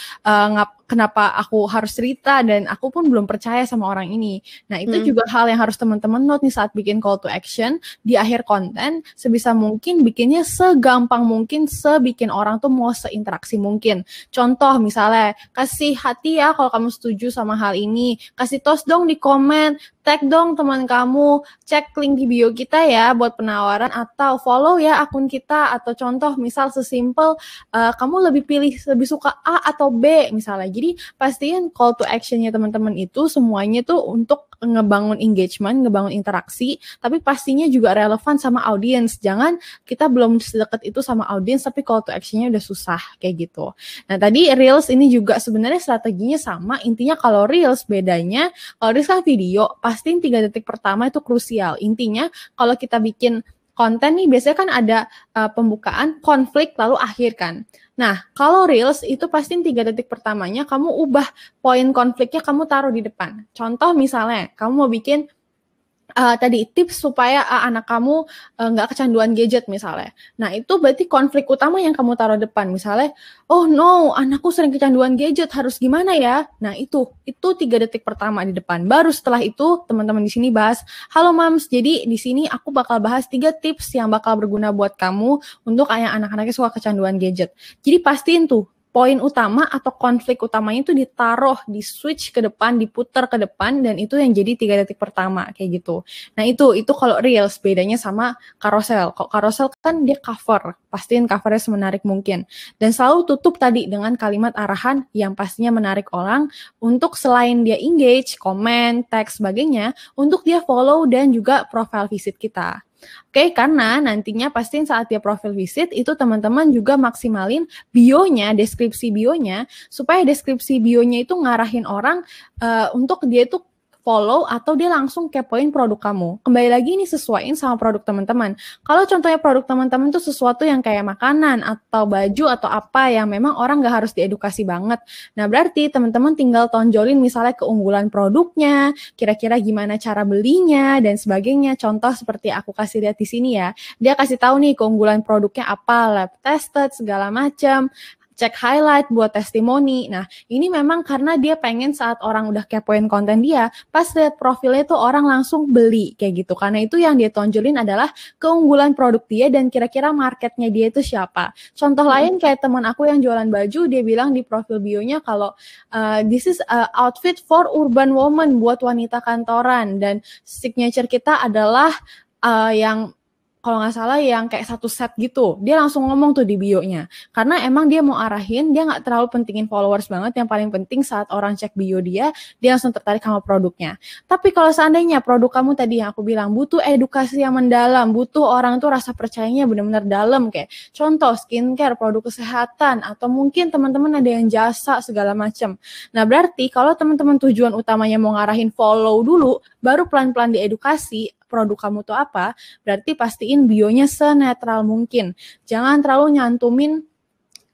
kenapa aku harus cerita, dan aku pun belum percaya sama orang ini. Nah itu juga hal yang harus teman-teman note nih saat bikin call to action di akhir konten. Sebisa mungkin bikinnya segampang mungkin, bikin orang tuh mau seinteraksi mungkin. Contoh misalnya, kasih hati ya kalau kamu setuju sama hal ini, kasih tos dong di komen, tag dong teman kamu, cek link di bio kita ya buat penawaran, atau follow ya akun kita, atau contoh misal sesimpel kamu lebih suka A atau B misalnya. Jadi pastiin call to actionnya teman-teman itu semuanya tuh untuk ngebangun engagement, ngebangun interaksi, tapi pastinya juga relevan sama audiens. Jangan kita belum sedekat itu sama audiens tapi call to actionnya udah susah kayak gitu. Nah tadi Reels ini juga sebenarnya strateginya sama. Intinya kalau Reels bedanya, kalau Reels kan video, pastiin 3 detik pertama itu krusial. Intinya kalau kita bikin konten nih biasanya kan ada pembukaan, konflik, lalu akhir kan. Nah, kalau Reels itu pasti 3 detik pertamanya kamu ubah poin konfliknya, kamu taruh di depan. Contoh misalnya, kamu mau bikin tadi tips supaya anak kamu nggak kecanduan gadget misalnya. Nah, itu berarti konflik utama yang kamu taruh depan. Misalnya, oh no, anakku sering kecanduan gadget, harus gimana ya? Nah, itu 3 detik pertama di depan. Baru setelah itu, teman-teman di sini bahas, halo Mams, jadi di sini aku bakal bahas 3 tips yang bakal berguna buat kamu untuk anak-anaknya suka kecanduan gadget. Jadi pastiin tuh, poin utama atau konflik utamanya itu ditaruh, di switch ke depan, diputar ke depan, dan itu yang jadi 3 detik pertama kayak gitu. Nah itu kalau Reels bedanya sama carousel. Kok carousel kan dia cover, pastiin covernya semenarik mungkin, dan selalu tutup tadi dengan kalimat arahan yang pastinya menarik orang untuk selain dia engage, komen, tag sebagainya, untuk dia follow dan juga profile visit kita. Oke, karena nantinya pastiin saat dia profil visit itu teman-teman juga maksimalin bionya, deskripsi bionya, supaya deskripsi bionya itu ngarahin orang untuk dia itu follow atau dia langsung kepoin produk kamu. Kembali lagi ini sesuaiin sama produk teman-teman. Kalau contohnya produk teman-teman itu sesuatu yang kayak makanan atau baju atau apa yang memang orang nggak harus diedukasi banget. Nah berarti teman-teman tinggal tonjolin misalnya keunggulan produknya, kira-kira gimana cara belinya dan sebagainya. Contoh seperti aku kasih lihat di sini ya. Dia kasih tahu nih keunggulan produknya apa, lab tested segala macam. Cek highlight buat testimoni. Nah, ini memang karena dia pengen saat orang udah kepoin konten dia, pas lihat profilnya tuh orang langsung beli kayak gitu. Karena itu yang dia tonjolin adalah keunggulan produk dia dan kira-kira marketnya dia itu siapa. Contoh lain kayak teman aku yang jualan baju, dia bilang di profil bionya kalau this is a outfit for urban woman, buat wanita kantoran, dan signature kita adalah yang kalau nggak salah yang kayak satu set gitu. Dia langsung ngomong tuh di bio-nya. Karena emang dia mau arahin, dia nggak terlalu pentingin followers banget. Yang paling penting saat orang cek bio dia langsung tertarik sama produknya. Tapi kalau seandainya produk kamu tadi yang aku bilang butuh edukasi yang mendalam, butuh orang tuh rasa percayanya benar-benar dalam, kayak contoh skincare, produk kesehatan, atau mungkin teman-teman ada yang jasa segala macam. Nah berarti kalau teman-teman tujuan utamanya mau ngarahin follow dulu, baru pelan-pelan diedukasi produk kamu tuh apa, berarti pastiin bionya senetral mungkin. Jangan terlalu nyantumin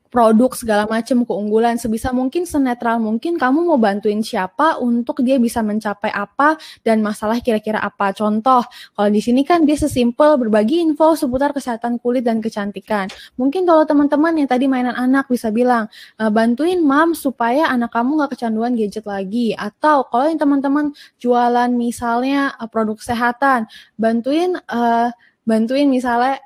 produk segala macam keunggulan, sebisa mungkin senetral mungkin kamu mau bantuin siapa untuk dia bisa mencapai apa dan masalah kira-kira apa. Contoh, kalau di sini kan dia sesimpel berbagi info seputar kesehatan kulit dan kecantikan. Mungkin kalau teman-teman yang tadi mainan anak bisa bilang, bantuin mam supaya anak kamu nggak kecanduan gadget lagi. Atau kalau yang teman-teman jualan misalnya produk kesehatan, bantuin misalnya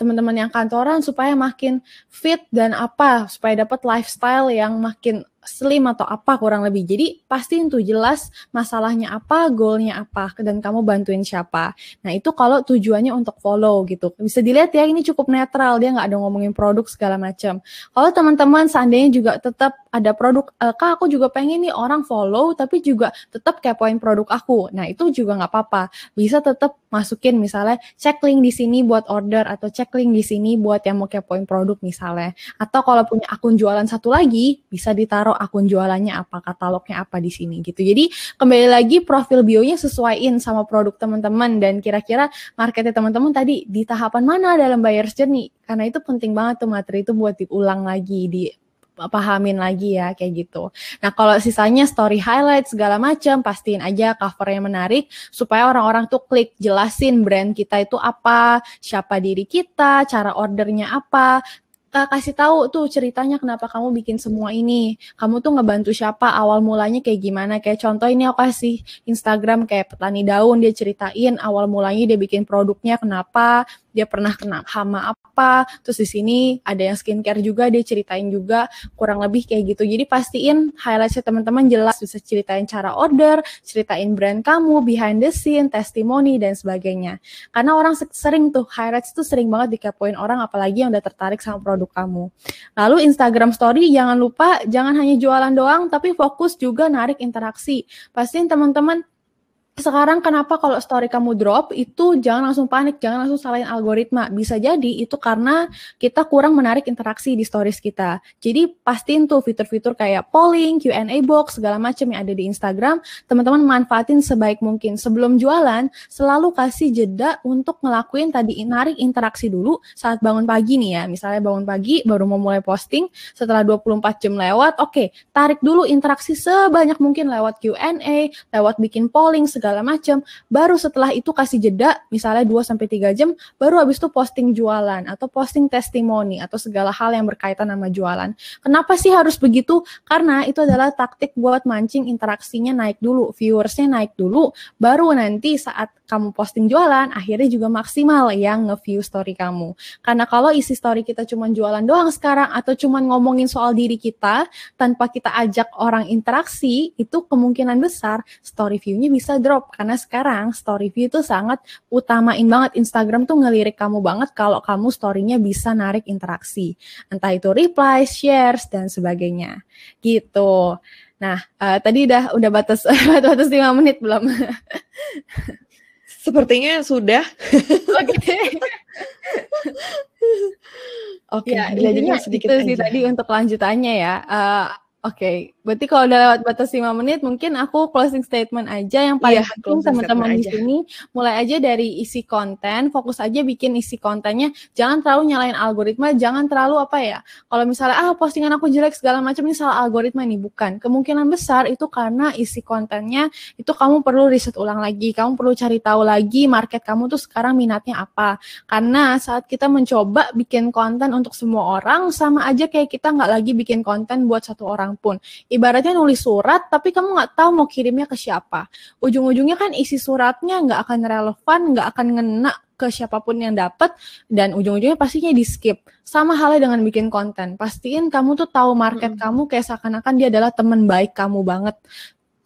teman-teman yang kantoran supaya makin fit dan apa, supaya dapat lifestyle yang makin slim atau apa kurang lebih. Jadi pastiin tuh jelas masalahnya apa, goalnya apa, dan kamu bantuin siapa. Nah itu kalau tujuannya untuk follow gitu. Bisa dilihat ya ini cukup netral, dia nggak ada ngomongin produk segala macam. Kalau teman-teman seandainya juga tetap ada produk, Kak aku juga pengen nih orang follow tapi juga tetap kepoin produk aku. Nah itu juga nggak apa-apa. Bisa tetap masukin misalnya cek link di sini buat order atau cek link di sini buat yang mau kepoin produk misalnya. Atau kalau punya akun jualan satu lagi bisa ditaruh akun jualannya apa, katalognya apa di sini gitu. Jadi kembali lagi profil bionya sesuaiin sama produk teman-teman dan kira-kira marketnya teman-teman tadi di tahapan mana dalam buyer's journey. Karena itu penting banget tuh materi itu buat diulang lagi, dipahamin lagi ya kayak gitu. Nah kalau sisanya story highlight segala macam pastiin aja covernya menarik supaya orang-orang tuh klik, jelasin brand kita itu apa, siapa diri kita, cara ordernya apa. Kasih tahu tuh ceritanya kenapa kamu bikin semua ini. Kamu tuh ngebantu siapa, awal mulanya kayak gimana. Kayak contoh ini aku kasih Instagram kayak petani daun, dia ceritain awal mulanya dia bikin produknya kenapa, dia pernah kena hama apa. Terus di sini ada yang skincare juga, dia ceritain juga kurang lebih kayak gitu. Jadi pastiin highlightnya teman-teman jelas, bisa ceritain cara order, ceritain brand kamu, behind the scene, testimoni dan sebagainya. Karena orang sering tuh highlights tuh sering banget dikepoin orang, apalagi yang udah tertarik sama produk kamu. Lalu Instagram story jangan lupa, jangan hanya jualan doang tapi fokus juga narik interaksi. Pastiin teman-teman sekarang kenapa kalau story kamu drop itu jangan langsung panik, jangan langsung salahin algoritma. Bisa jadi itu karena kita kurang menarik interaksi di stories kita. Jadi pastiin tuh fitur-fitur kayak polling, Q&A box, segala macam yang ada di Instagram, teman-teman manfaatin sebaik mungkin. Sebelum jualan, selalu kasih jeda untuk ngelakuin tadi narik interaksi dulu saat bangun pagi nih ya. Misalnya bangun pagi baru mau mulai posting, setelah 24 jam lewat, oke, tarik dulu interaksi sebanyak mungkin lewat Q&A, lewat bikin polling, segala macam. Baru setelah itu kasih jeda misalnya 2-3 jam, baru habis itu posting jualan atau posting testimoni atau segala hal yang berkaitan sama jualan. Kenapa sih harus begitu? Karena itu adalah taktik buat mancing interaksinya naik dulu, viewersnya naik dulu, baru nanti saat kamu posting jualan akhirnya juga maksimal yang nge-view story kamu. Karena kalau isi story kita cuma jualan doang sekarang atau cuma ngomongin soal diri kita tanpa kita ajak orang interaksi, itu kemungkinan besar story view-nya bisa drop. Karena sekarang story view itu sangat utamain banget. Instagram tuh ngelirik kamu banget kalau kamu story-nya bisa narik interaksi. Entah itu reply, shares, dan sebagainya. Gitu. Nah, tadi udah batas 5 menit belum? Sepertinya sudah. Oke. Oke, Ya, belajarnya sedikit itu sih aja. tadi untuk lanjutannya ya. Oke, berarti kalau udah lewat batas 5 menit, mungkin aku closing statement aja. Yang paling penting closing teman-teman statement di aja. sini mulai aja dari isi konten, fokus aja bikin isi kontennya. Jangan terlalu nyalain algoritma, jangan terlalu apa ya. Kalau misalnya postingan aku jelek segala macam ini salah algoritma nih, bukan. Kemungkinan besar itu karena isi kontennya itu kamu perlu riset ulang lagi, kamu perlu cari tahu lagi market kamu tuh sekarang minatnya apa. Karena saat kita mencoba bikin konten untuk semua orang, sama aja kayak kita nggak lagi bikin konten buat satu orang pun. Ibaratnya nulis surat tapi kamu nggak tahu mau kirimnya ke siapa. Ujung-ujungnya kan isi suratnya nggak akan relevan, nggak akan ngena ke siapapun yang dapat, dan ujung-ujungnya pastinya di skip. Sama halnya dengan bikin konten. Pastiin kamu tuh tahu market kamu kayak seakan-akan dia adalah teman baik kamu banget.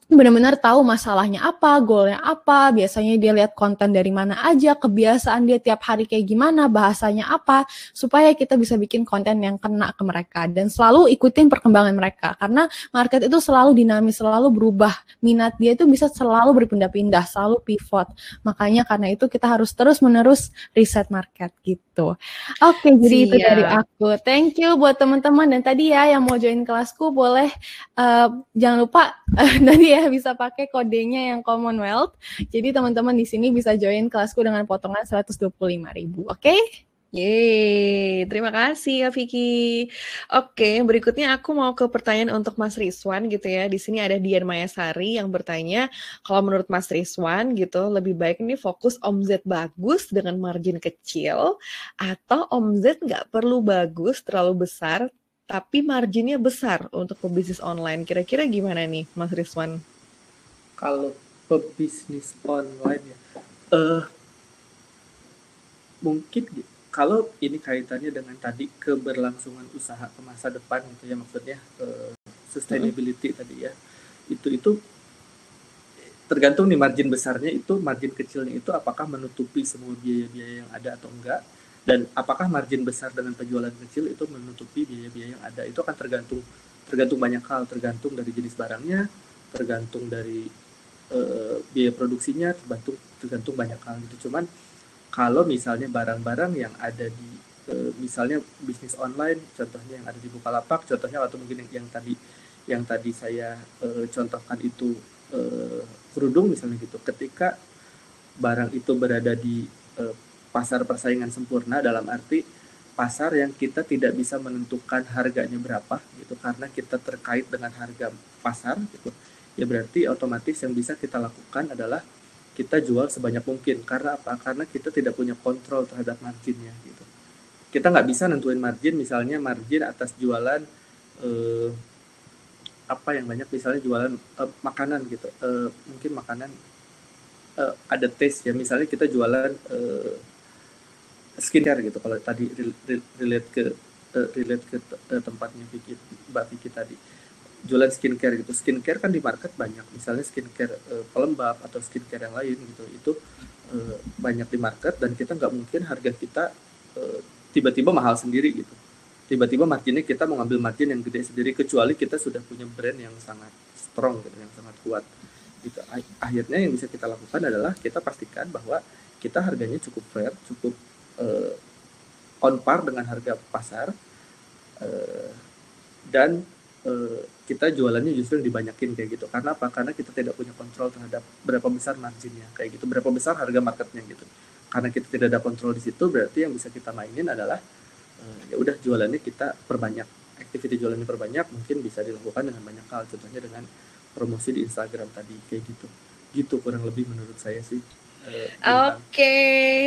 benar-benar tahu masalahnya apa, goalnya apa, biasanya dia lihat konten dari mana aja, kebiasaan dia tiap hari kayak gimana, bahasanya apa, supaya kita bisa bikin konten yang kena ke mereka dan selalu ikutin perkembangan mereka karena market itu selalu dinamis, selalu berubah, minat dia itu bisa selalu berpindah-pindah, selalu pivot. Makanya karena itu kita harus terus-menerus riset market gitu. Oke, jadi itu dari Siap. aku. Thank you buat teman-teman dan tadi ya yang mau join kelasku boleh jangan lupa nanti ya bisa pakai kodenya yang Commonwealth. Jadi teman-teman di sini bisa join kelasku dengan potongan 125.000. Oke? Yeay, terima kasih Kak Vicky. Oke, berikutnya aku mau ke pertanyaan untuk Mas Rizwan gitu ya. Di sini ada Dian Mayasari yang bertanya, kalau menurut Mas Rizwan gitu, lebih baik ini fokus omzet bagus dengan margin kecil, atau omzet nggak perlu bagus, terlalu besar, tapi marginnya besar untuk pebisnis online. Kira-kira gimana nih Mas Rizwan? Kalau pebisnis online ya, mungkin kalau ini kaitannya dengan tadi keberlangsungan usaha ke masa depan gitu ya, maksudnya sustainability tadi ya, itu tergantung nih margin besarnya itu, margin kecilnya itu apakah menutupi semua biaya-biaya yang ada atau enggak, dan apakah margin besar dengan penjualan kecil itu menutupi biaya-biaya yang ada. Itu akan tergantung banyak hal, tergantung dari jenis barangnya, tergantung dari biaya produksinya, tergantung banyak hal gitu. Cuman kalau misalnya barang-barang yang ada di misalnya bisnis online, contohnya yang ada di Bukalapak, contohnya, atau mungkin yang tadi saya contohkan itu kerudung misalnya gitu. Ketika barang itu berada di pasar persaingan sempurna, dalam arti pasar yang kita tidak bisa menentukan harganya berapa gitu, karena kita terkait dengan harga pasar gitu, ya berarti otomatis yang bisa kita lakukan adalah kita jual sebanyak mungkin. Karena apa? Karena kita tidak punya kontrol terhadap marginnya gitu. Kita nggak bisa nentuin margin, misalnya margin atas jualan apa yang banyak, misalnya jualan makanan gitu, mungkin makanan ada taste ya, misalnya kita jualan skincare gitu. Kalau tadi relate ke tempatnya Mbak Vicky tadi, jualan skincare gitu. Skincare kan di market banyak, misalnya skincare pelembab atau skincare yang lain gitu, itu banyak di market, dan kita nggak mungkin harga kita tiba-tiba mahal sendiri gitu, tiba-tiba marginnya kita mau ngambil margin yang gede sendiri, kecuali kita sudah punya brand yang sangat strong gitu, yang sangat kuat gitu. Akhirnya yang bisa kita lakukan adalah kita pastikan bahwa kita harganya cukup fair, cukup on par dengan harga pasar, dan kita jualannya justru yang dibanyakin kayak gitu. Karena apa? Karena kita tidak punya kontrol terhadap berapa besar marginnya kayak gitu, berapa besar harga marketnya gitu. Karena kita tidak ada kontrol di situ, berarti yang bisa kita mainin adalah ya udah jualannya kita perbanyak, activity jualannya perbanyak, mungkin bisa dilakukan dengan banyak hal, contohnya dengan promosi di Instagram tadi kayak gitu kurang lebih menurut saya sih. Oke,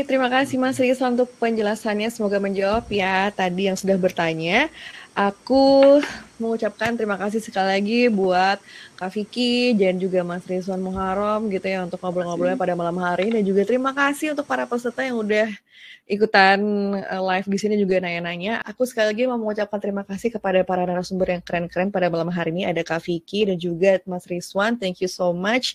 terima kasih Mas Rizwan untuk penjelasannya. Semoga menjawab ya tadi yang sudah bertanya. Aku mengucapkan terima kasih sekali lagi buat Kak Vicky dan juga Mas Rizwan Muharram gitu ya untuk ngobrol-ngobrolnya pada malam hari ini, dan juga terima kasih untuk para peserta yang udah ikutan live di sini juga nanya-nanya. Aku sekali lagi mau mengucapkan terima kasih kepada para narasumber yang keren-keren pada malam hari ini. Ada Kak Vicky dan juga Mas Rizwan. Thank you so much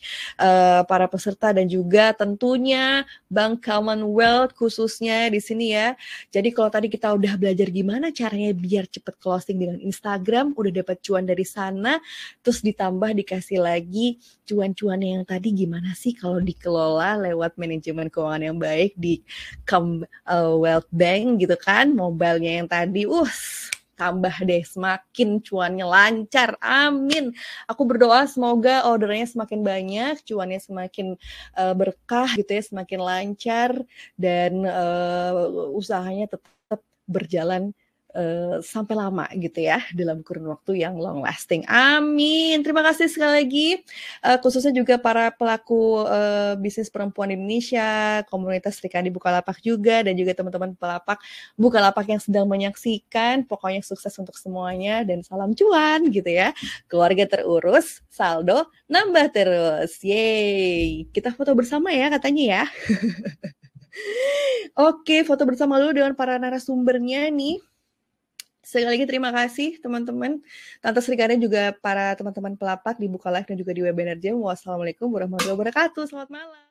para peserta, dan juga tentunya Bank Commonwealth khususnya di sini ya. Jadi kalau tadi kita udah belajar gimana caranya biar cepet closing dengan Instagram, udah dapat cuan dari sana, terus ditambah dikasih lagi cuan-cuannya yang tadi gimana sih kalau dikelola lewat manajemen keuangan yang baik di Wealth Bank gitu kan, mobilenya yang tadi, tambah deh, semakin cuannya lancar, amin. Aku berdoa semoga ordernya semakin banyak, cuannya semakin berkah gitu ya, semakin lancar, dan usahanya tetap berjalan sampai lama gitu ya, dalam kurun waktu yang long lasting. Amin. Terima kasih sekali lagi, khususnya juga para pelaku bisnis perempuan di Indonesia, komunitas Sri Kandi Bukalapak juga, dan juga teman-teman pelapak Bukalapak yang sedang menyaksikan. Pokoknya sukses untuk semuanya dan salam cuan gitu ya. Keluarga terurus, saldo nambah terus. Yeay. Kita foto bersama ya katanya ya. Oke, foto bersama dulu dengan para narasumbernya nih. Sekali lagi terima kasih teman-teman, Tante Sri Kandi juga para teman-teman pelapak di Bukalapak dan juga di Webinar Jam. Wassalamualaikum warahmatullahi wabarakatuh. Selamat malam.